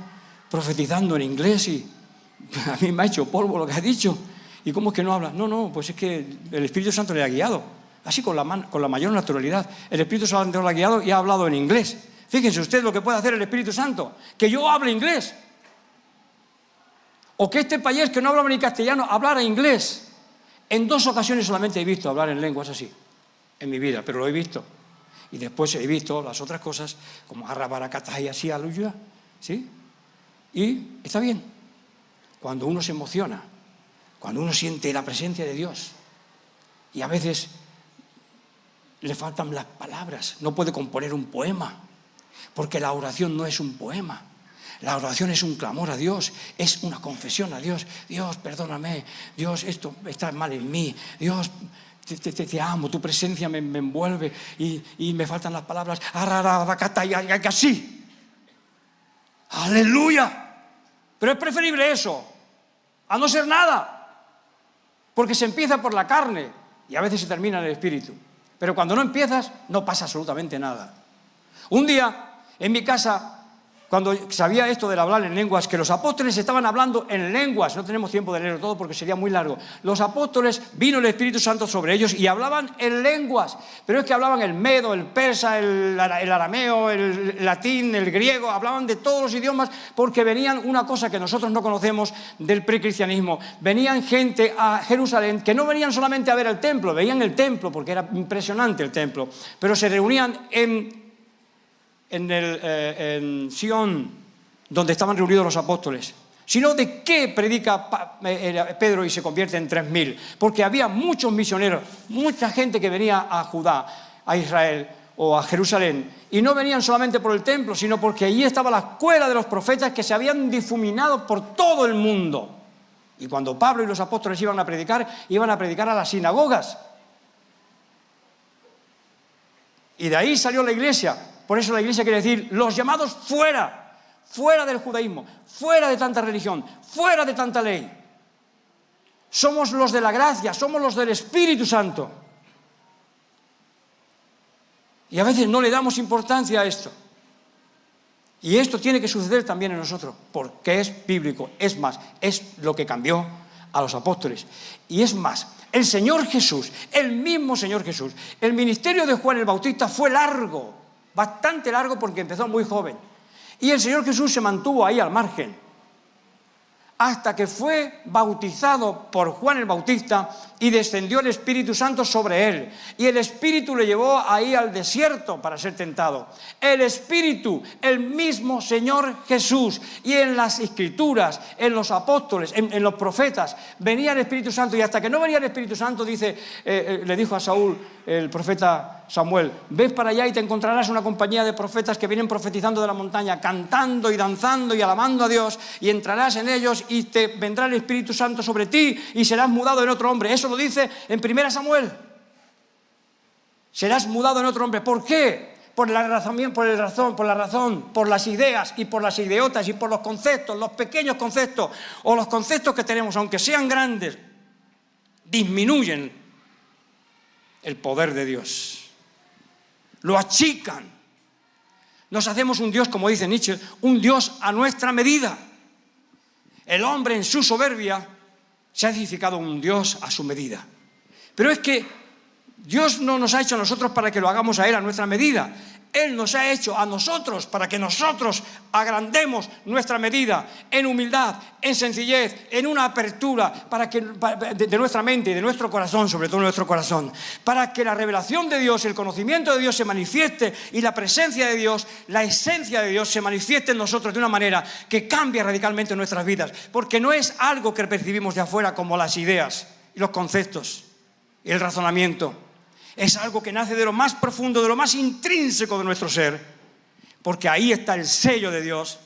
profetizando en inglés y a mí me ha hecho polvo lo que ha dicho. ¿Y cómo es que no habla? No, pues es que el Espíritu Santo le ha guiado, así con la mayor naturalidad. El Espíritu Santo le ha guiado y ha hablado en inglés. Fíjense ustedes lo que puede hacer el Espíritu Santo, que yo hable inglés. O que este payés que no hablaba ni castellano hablara inglés. En 2 ocasiones solamente he visto hablar en lenguas así, en mi vida, pero lo he visto. Y después he visto las otras cosas, como Arrabaracatá y así, aluya, ¿sí? Y está bien. Cuando uno se emociona, cuando uno siente la presencia de Dios, y a veces le faltan las palabras, no puede componer un poema, porque la oración no es un poema. La oración es un clamor a Dios, es una confesión a Dios. Dios, perdóname, Dios, esto está mal en mí, Dios, te amo, tu presencia me envuelve y me faltan las palabras. Y así. ¡Aleluya! Pero es preferible eso a no ser nada. Porque se empieza por la carne y a veces se termina en el espíritu. Pero cuando no empiezas, no pasa absolutamente nada. Un día, en mi casa, cuando sabía esto del hablar en lenguas, que los apóstoles estaban hablando en lenguas, no tenemos tiempo de leerlo todo porque sería muy largo. Los apóstoles, vino el Espíritu Santo sobre ellos y hablaban en lenguas, pero es que hablaban el medo, el persa, el arameo, el latín, el griego, hablaban de todos los idiomas porque venían una cosa que nosotros no conocemos del precristianismo. Venían gente a Jerusalén que no venían solamente a ver el templo, veían el templo porque era impresionante el templo, pero se reunían en Sion, donde estaban reunidos los apóstoles, sino de qué predica Pedro y se convierte en 3.000, porque había muchos misioneros, mucha gente que venía a Judá, a Israel o a Jerusalén, y no venían solamente por el templo, sino porque allí estaba la escuela de los profetas que se habían difuminado por todo el mundo. Y cuando Pablo y los apóstoles iban a predicar a las sinagogas. Y de ahí salió la iglesia. Por eso la iglesia quiere decir los llamados fuera del judaísmo, fuera de tanta religión, fuera de tanta ley. Somos los de la gracia, somos los del Espíritu Santo. Y a veces no le damos importancia a esto. Y esto tiene que suceder también en nosotros, porque es bíblico. Es más, es lo que cambió a los apóstoles. Y es más, el Señor Jesús, el mismo Señor Jesús, el ministerio de Juan el Bautista fue largo. Bastante largo porque empezó muy joven. Y el Señor Jesús se mantuvo ahí al margen. Hasta que fue bautizado por Juan el Bautista y descendió el Espíritu Santo sobre él. Y el Espíritu le llevó ahí al desierto para ser tentado. El Espíritu, el mismo Señor Jesús. Y en las Escrituras, en los apóstoles, en los profetas, venía el Espíritu Santo. Y hasta que no venía el Espíritu Santo, le dijo a Saúl, el profeta Samuel, ves para allá y te encontrarás una compañía de profetas que vienen profetizando de la montaña, cantando y danzando y alabando a Dios, y entrarás en ellos y te vendrá el Espíritu Santo sobre ti y serás mudado en otro hombre. Eso lo dice en 1 Samuel. Serás mudado en otro hombre. ¿Por qué? Por la razón, por las ideas y por las ideotas y por los conceptos, los pequeños conceptos o los conceptos que tenemos, aunque sean grandes, disminuyen el poder de Dios. Lo achican. Nos hacemos un Dios, como dice Nietzsche, un Dios a nuestra medida. El hombre en su soberbia se ha edificado un Dios a su medida. Pero es que Dios no nos ha hecho a nosotros para que lo hagamos a Él a nuestra medida. Él nos ha hecho a nosotros para que nosotros agrandemos nuestra medida en humildad, en sencillez, en una apertura de nuestra mente y de nuestro corazón, sobre todo nuestro corazón, para que la revelación de Dios, el conocimiento de Dios se manifieste y la presencia de Dios, la esencia de Dios se manifieste en nosotros de una manera que cambie radicalmente nuestras vidas, porque no es algo que percibimos de afuera como las ideas y los conceptos y el razonamiento. Es algo que nace de lo más profundo, de lo más intrínseco de nuestro ser, porque ahí está el sello de Dios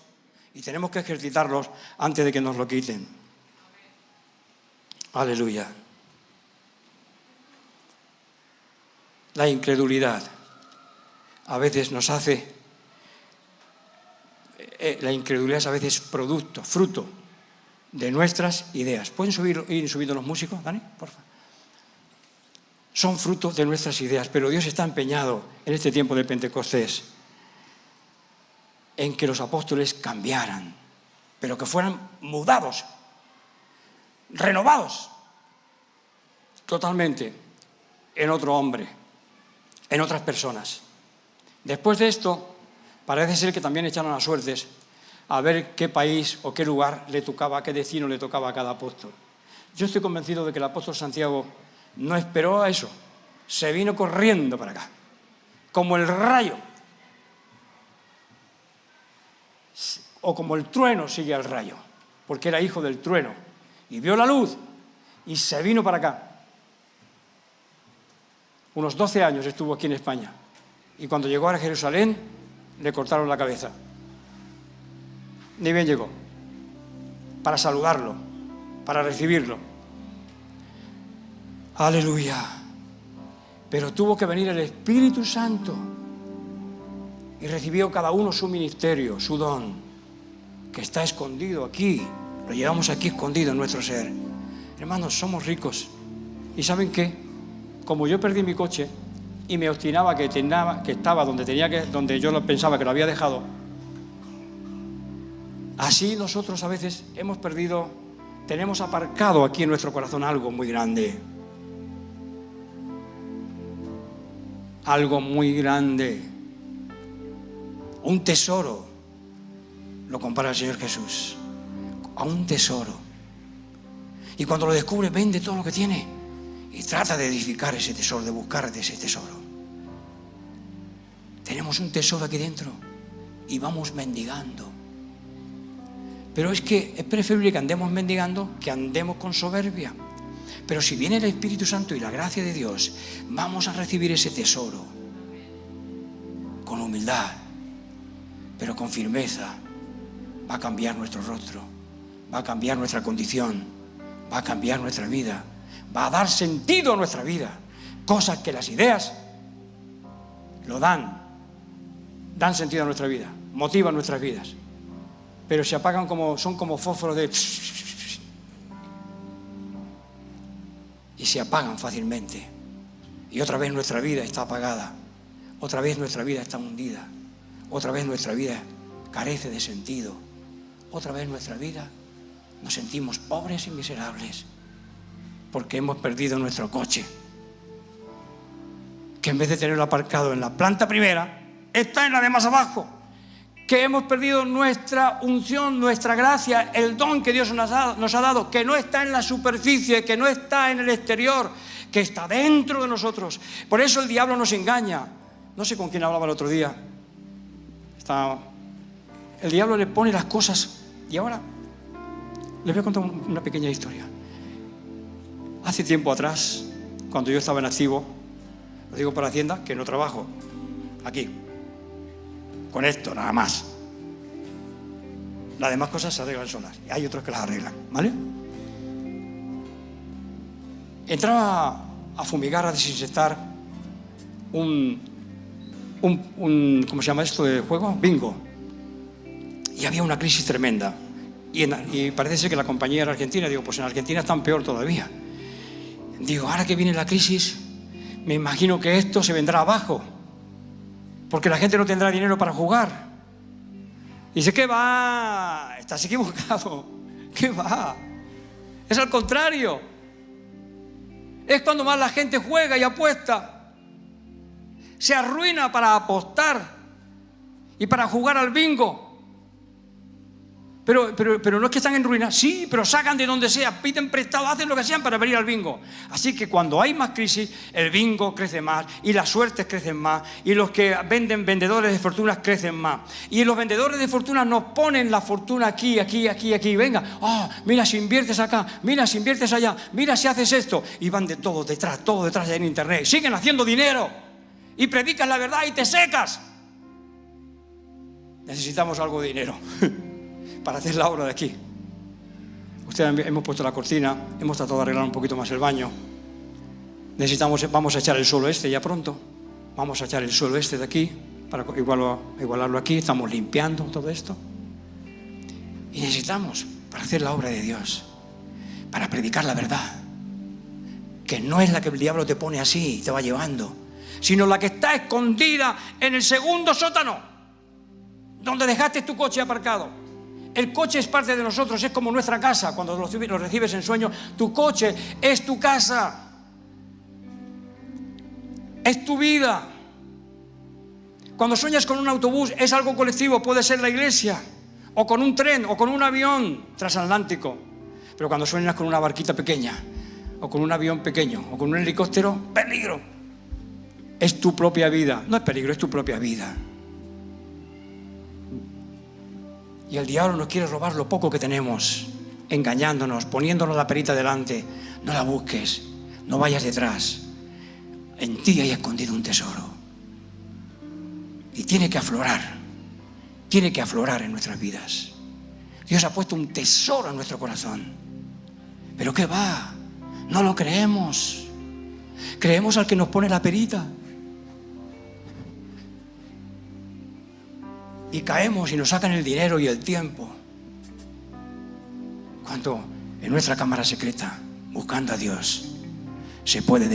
y tenemos que ejercitarlos antes de que nos lo quiten. Aleluya. La incredulidad a veces nos hace, la incredulidad es a veces fruto de nuestras ideas. ¿Pueden ir subiendo los músicos, Dani? Por favor. Son frutos de nuestras ideas, pero Dios está empeñado en este tiempo de Pentecostés en que los apóstoles cambiaran, pero que fueran mudados, renovados totalmente en otro hombre, en otras personas. Después de esto, parece ser que también echaron las suertes a ver qué país o qué lugar le tocaba, qué destino le tocaba a cada apóstol. Yo estoy convencido de que el apóstol Santiago no esperó a eso, se vino corriendo para acá, como el rayo, o como el trueno sigue al rayo, porque era hijo del trueno, y vio la luz, y se vino para acá. Unos 12 años estuvo aquí en España, y cuando llegó a Jerusalén, le cortaron la cabeza. Ni bien llegó, para saludarlo, para recibirlo. Aleluya. Pero tuvo que venir el Espíritu Santo y recibió cada uno su ministerio, su don, que está escondido aquí. Lo llevamos aquí escondido en nuestro ser. Hermanos, somos ricos. ¿Y saben qué? Como yo perdí mi coche y me obstinaba que estaba donde yo pensaba que lo había dejado, así nosotros a veces tenemos aparcado aquí en nuestro corazón algo muy grande. Algo muy grande. Un tesoro. Lo compara el Señor Jesús. A un tesoro. Y cuando lo descubre, vende todo lo que tiene y trata de edificar ese tesoro, de buscar de ese tesoro. Tenemos un tesoro aquí dentro y vamos mendigando. Pero es que es preferible que andemos mendigando que andemos con soberbia. Pero si viene el Espíritu Santo y la gracia de Dios, vamos a recibir ese tesoro con humildad, pero con firmeza. Va a cambiar nuestro rostro, va a cambiar nuestra condición, va a cambiar nuestra vida, va a dar sentido a nuestra vida. Cosas que las ideas lo dan sentido a nuestra vida, motivan nuestras vidas. Pero se apagan son como fósforos y se apagan fácilmente. Y otra vez nuestra vida está apagada, otra vez nuestra vida está hundida, otra vez nuestra vida carece de sentido, otra vez nuestra vida nos sentimos pobres y miserables porque hemos perdido nuestro coche, que en vez de tenerlo aparcado en la planta primera, está en la de más abajo. Que hemos perdido nuestra unción, nuestra gracia, el don que Dios nos ha dado, que no está en la superficie, que no está en el exterior, que está dentro de nosotros. Por eso el diablo nos engaña. No sé con quién hablaba el otro día. El diablo le pone las cosas. Y ahora les voy a contar una pequeña historia. Hace tiempo atrás, cuando yo estaba en activo, lo digo por Hacienda, que no trabajo aquí con esto nada más. Las demás cosas se arreglan solas y hay otros que las arreglan, ¿vale? Entraba a fumigar, a desinfectar un ¿cómo se llama esto de juego? Bingo. Y había una crisis tremenda y parece ser que la compañía era argentina. Digo, pues en Argentina están peor todavía. Digo, ahora que viene la crisis, me imagino que esto se vendrá abajo, porque la gente no tendrá dinero para jugar. Dice, ¿qué va? Estás equivocado. ¿Qué va? Es al contrario. Es cuando más la gente juega y apuesta. Se arruina para apostar y para jugar al bingo. Pero no es que están en ruina. Sí, pero sacan de donde sea, piden prestado, hacen lo que sean para venir al bingo. Así que cuando hay más crisis, el bingo crece más y las suertes crecen más y los que venden vendedores de fortunas crecen más. Y los vendedores de fortunas nos ponen la fortuna aquí. Venga, mira si inviertes acá, mira si inviertes allá, mira si haces esto. Y van de todo detrás en internet. Siguen haciendo dinero y predicas la verdad y te secas. Necesitamos algo de dinero para hacer la obra de aquí. Ustedes hemos puesto la cortina, hemos tratado de arreglar un poquito más el baño. Vamos a echar el suelo este ya pronto. Vamos a echar el suelo este de aquí para igualarlo aquí. Estamos limpiando todo esto. Y necesitamos, para hacer la obra de Dios, para predicar la verdad, que no es la que el diablo te pone así y te va llevando, sino la que está escondida en el segundo sótano, donde dejaste tu coche aparcado. El coche es parte de nosotros, es como nuestra casa. Cuando lo recibes en sueño, tu coche es tu casa, es tu vida. Cuando sueñas con un autobús, es algo colectivo, puede ser la iglesia, o con un tren, o con un avión transatlántico. Pero cuando sueñas con una barquita pequeña, o con un avión pequeño, o con un helicóptero, peligro. Es tu propia vida, no es peligro, es tu propia vida. Y el diablo nos quiere robar lo poco que tenemos, engañándonos, poniéndonos la perita delante. No la busques, no vayas detrás. En ti hay escondido un tesoro. Y tiene que aflorar en nuestras vidas. Dios ha puesto un tesoro en nuestro corazón. Pero ¿qué va? No lo creemos. Creemos al que nos pone la perita. Y caemos y nos sacan el dinero y el tiempo. Cuando en nuestra cámara secreta, buscando a Dios, se puede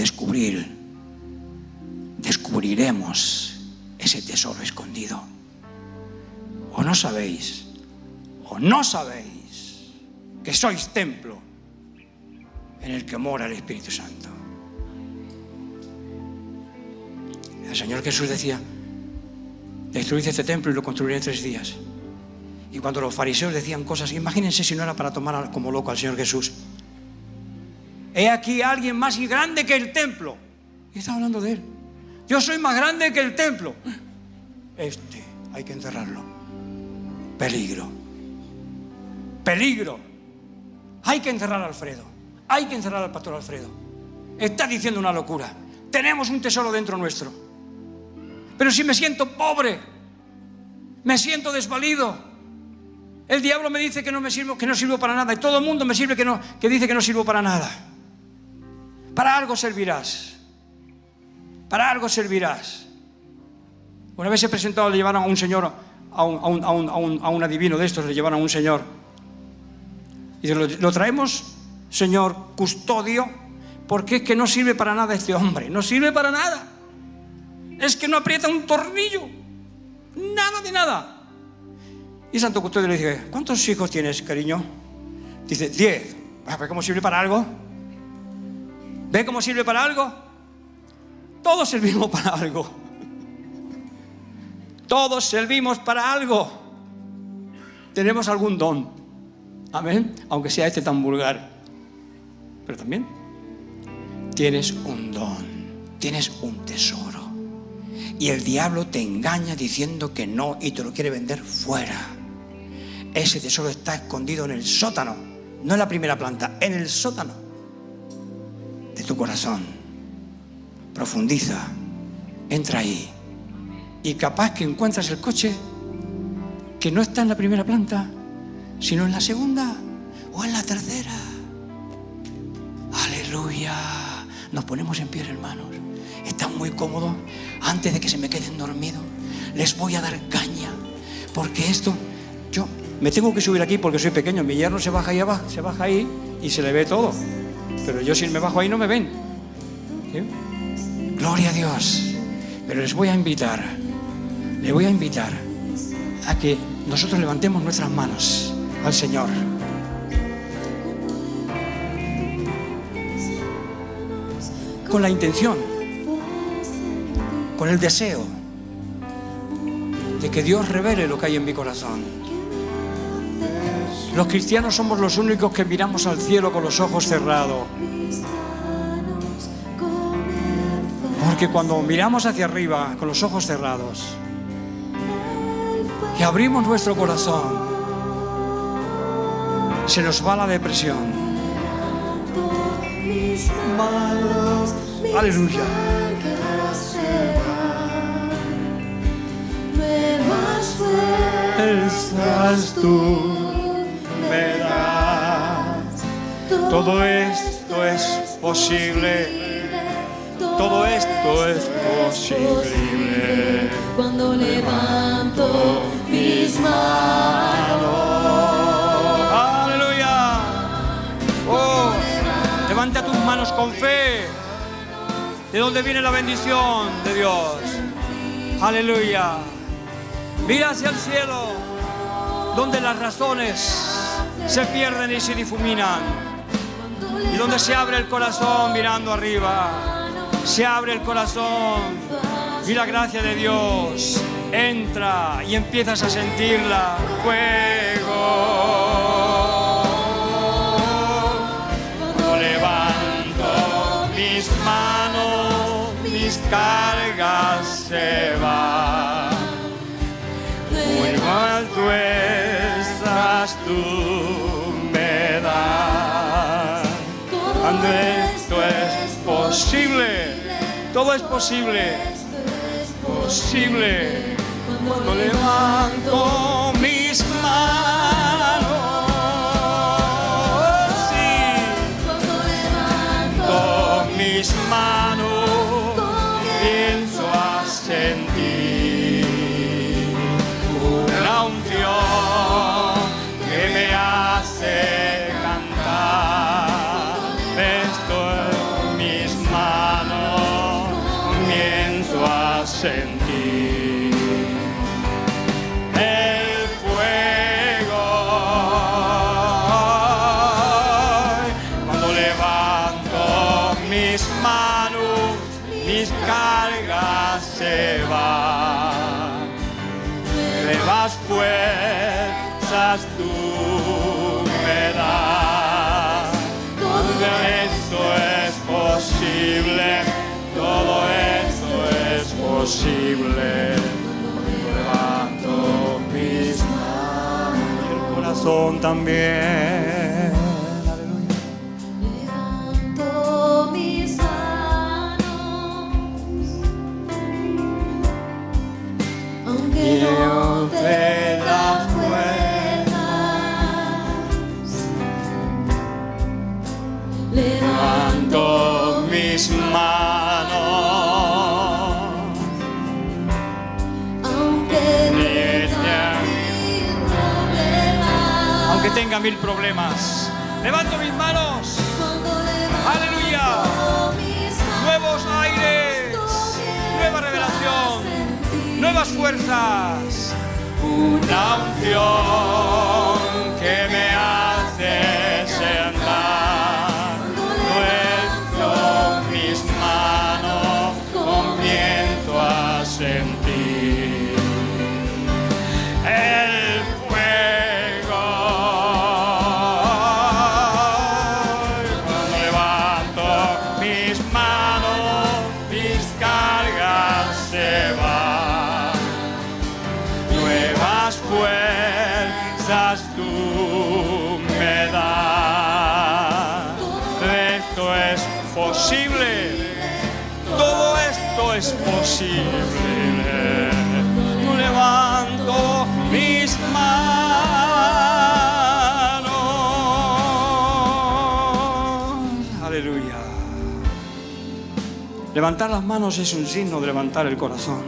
descubriremos ese tesoro escondido. O no sabéis que sois templo en el que mora el Espíritu Santo. El Señor Jesús decía: destruid este templo y lo construiré en 3 días. Y cuando los fariseos decían cosas, imagínense si no era para tomar como loco al Señor Jesús. He aquí a alguien más grande que el templo. Y está hablando de él. Yo soy más grande que el templo. Hay que enterrarlo. Peligro. Peligro. Hay que enterrar a Alfredo. Hay que enterrar al pastor Alfredo. Está diciendo una locura. Tenemos un tesoro dentro nuestro. Pero si me siento pobre, me siento desvalido. El diablo me dice que no sirvo para nada. Y todo el mundo me dice que no sirvo para nada. Para algo servirás. Para algo servirás. Una vez se presentó, le llevaron a un señor, a un adivino de estos, le llevaron a un señor. Y dice: lo traemos, señor custodio, porque es que no sirve para nada este hombre. No sirve para nada. Es que no aprieta un tornillo. Nada de nada. Y Santo Custodio le dice: ¿cuántos hijos tienes, cariño? Dice: 10. ¿Ve cómo sirve para algo? ¿Ve cómo sirve para algo? Todos servimos para algo. Todos servimos para algo. Tenemos algún don. Amén. Aunque sea este tan vulgar. Pero también tienes un don. Tienes un tesoro. Y el diablo te engaña diciendo que no y te lo quiere vender fuera. Ese tesoro está escondido en el sótano. No en la primera planta, en el sótano de tu corazón. Profundiza, entra ahí. Y capaz que encuentras el coche que no está en la primera planta, sino en la segunda o en la tercera. Aleluya. Nos ponemos en pie, hermanos. Están muy cómodos. Antes de que se me queden dormidos, les voy a dar caña. Porque yo me tengo que subir aquí porque soy pequeño. Mi yerno se baja ahí abajo, se baja ahí y se le ve todo. Pero yo, si me bajo ahí, no me ven. ¿Sí? Gloria a Dios. Pero les voy a invitar a que nosotros levantemos nuestras manos al Señor. Con la intención, con el deseo de que Dios revele lo que hay en mi corazón. Los cristianos somos los únicos que miramos al cielo con los ojos cerrados. Porque cuando miramos hacia arriba con los ojos cerrados y abrimos nuestro corazón, se nos va la depresión. Aleluya. Estás tú, me das. Todo esto es posible. Todo esto es posible cuando levanto mis manos. Aleluya. Oh, levanta tus manos con fe. ¿De dónde viene la bendición de Dios? Aleluya. Mira hacia el cielo, donde las razones se pierden y se difuminan, y donde se abre el corazón mirando arriba. Se abre el corazón y la gracia de Dios entra y empiezas a sentirla. Fuego. Cuando levanto mis manos, mis cargas se van. Muy alto estás tú, me das. Cuando esto es posible, todo es posible, posible. Cuando levanto mis manos, sí, cuando levanto mis manos. se van. Nuevas fuerzas tú me das. Todo esto es posible, todo esto es posible. Levanto mis manos y el corazón también. Aleluya. Levanto mis manos, aunque no tenga fuerzas. Levanto mis manos, aunque tenga mil problemas. Levanto mis manos. Aleluya. Nuevos aires, nueva revelación, nuevas fuerzas. Una unción que me hace sentar. Nuestro mis manos comienzo a sentir el fuego. Cuando levanto mis manos, mis cargas se van. Nuevas fuerzas tú me das. Esto es posible. Todo esto es posible. Yo levanto mis manos. Aleluya. Levantar las manos es un signo de levantar el corazón.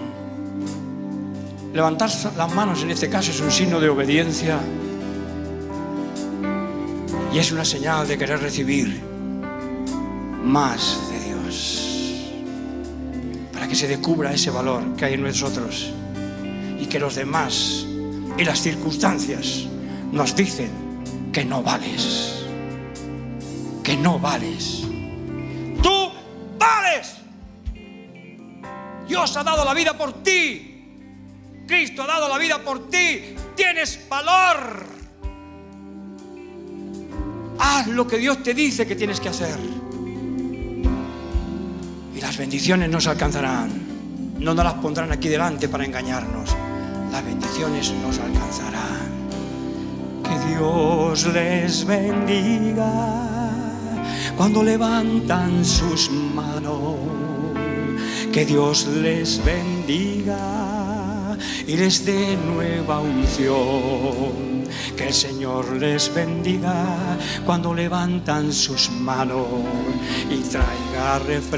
Levantar las manos en este caso es un signo de obediencia y es una señal de querer recibir más de Dios, para que se descubra ese valor que hay en nosotros y que los demás y las circunstancias nos dicen que no vales, que no vales. ¡Tú vales! Dios ha dado la vida por ti. Cristo ha dado la vida por ti. Tienes valor. Haz lo que Dios te dice que tienes que hacer. Y las bendiciones nos alcanzarán. No nos las pondrán aquí delante para engañarnos. Las bendiciones nos alcanzarán. Que Dios les bendiga cuando levantan sus manos. Que Dios les bendiga y les dé nueva unción. Que el Señor les bendiga cuando levantan sus manos y traiga refresco.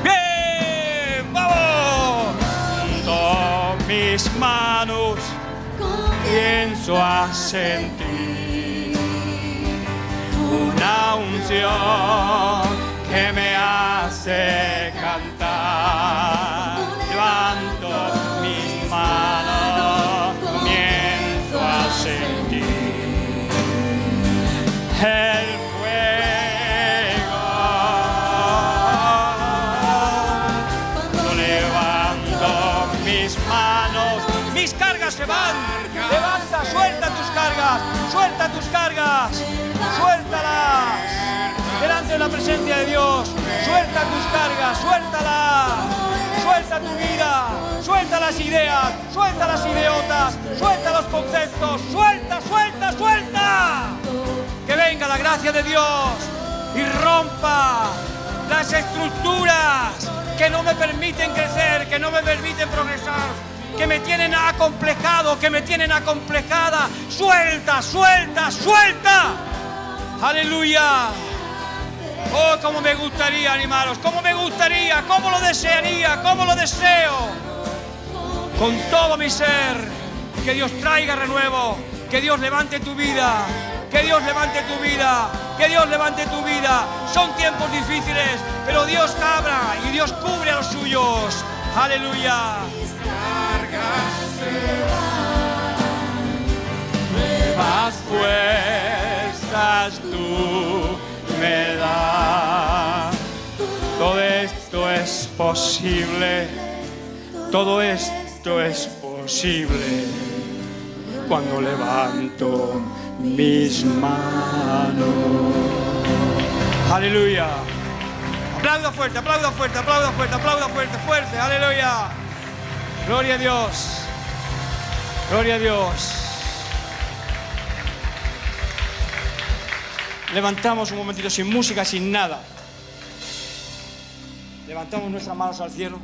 ¡Bien! ¡Vamos! Junto mis manos comienzo a sentir una unción que me hace cantar. Levanto mis manos, comienzo a sentir el fuego. Cuando levanto mis manos, mis cargas se van. Levanta, suelta tus cargas, suelta tus cargas, suéltalas. Delante de la presencia de Dios, suelta tus cargas, suéltalas. Suelta tu vida, suelta las ideas, suelta las idiotas, suelta los conceptos, suelta, suelta, suelta. Que venga la gracia de Dios y rompa las estructuras que no me permiten crecer, que no me permiten progresar, que me tienen acomplejado, que me tienen acomplejada. Suelta, suelta, suelta. Aleluya. Oh, cómo me gustaría animaros, cómo me gustaría, cómo lo desearía, cómo lo deseo. Con todo mi ser, que Dios traiga renuevo, que Dios levante tu vida, que Dios levante tu vida, que Dios levante tu vida. Son tiempos difíciles, pero Dios abra y Dios cubre a los suyos. Aleluya. Nuevas fuerzas tú me das. Todo esto es posible. Todo esto es posible cuando levanto mis manos. Aleluya. Aplauda fuerte, aplauda fuerte, aplauda fuerte, aplauda fuerte, fuerte. Aleluya. Gloria a Dios. Gloria a Dios. Levantamos un momentito sin música, sin nada. Levantamos nuestras manos al cielo.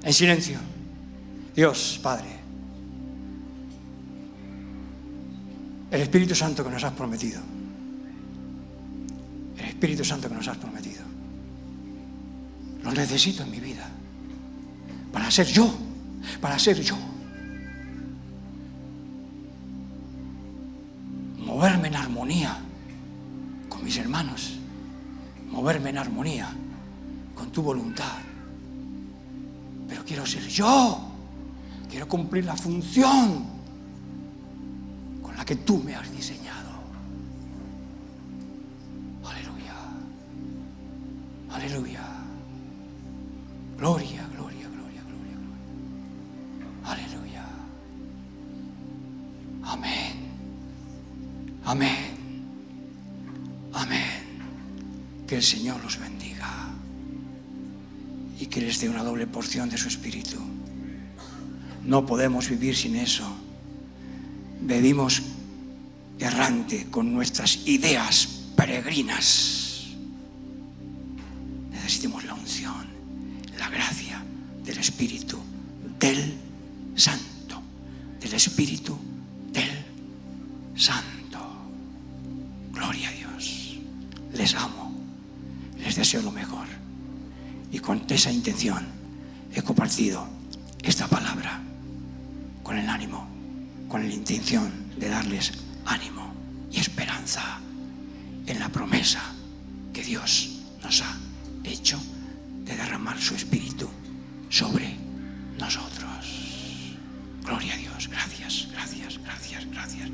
En silencio. Dios, Padre, el Espíritu Santo que nos has prometido, el Espíritu Santo que nos has prometido, lo necesito en mi vida para ser yo, moverme en armonía con mis hermanos, moverme en armonía con tu voluntad. Pero quiero ser yo, quiero cumplir la función con la que tú me has diseñado. Aleluya, aleluya, gloria, gloria, gloria, gloria, gloria, aleluya, amén, amén, amén. Que el Señor los bendiga y que les dé una doble porción de su Espíritu. No podemos vivir sin eso. Vivimos errante con nuestras ideas peregrinas. Necesitamos la unción, la gracia del Espíritu del Santo, del Espíritu del Santo. Gloria a Dios. Les amo, les deseo lo mejor. Y con esa intención he compartido esta palabra con el ánimo, con la intención de darles ánimo y esperanza en la promesa que Dios nos ha hecho de derramar su Espíritu sobre nosotros. Gloria a Dios. Gracias, gracias, gracias, gracias.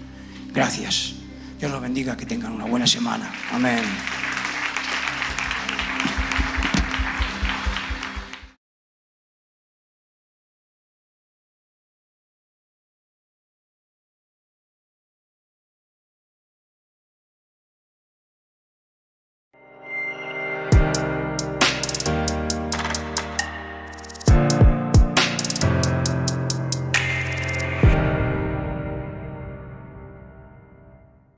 Gracias. Dios los bendiga, que tengan una buena semana. Amén.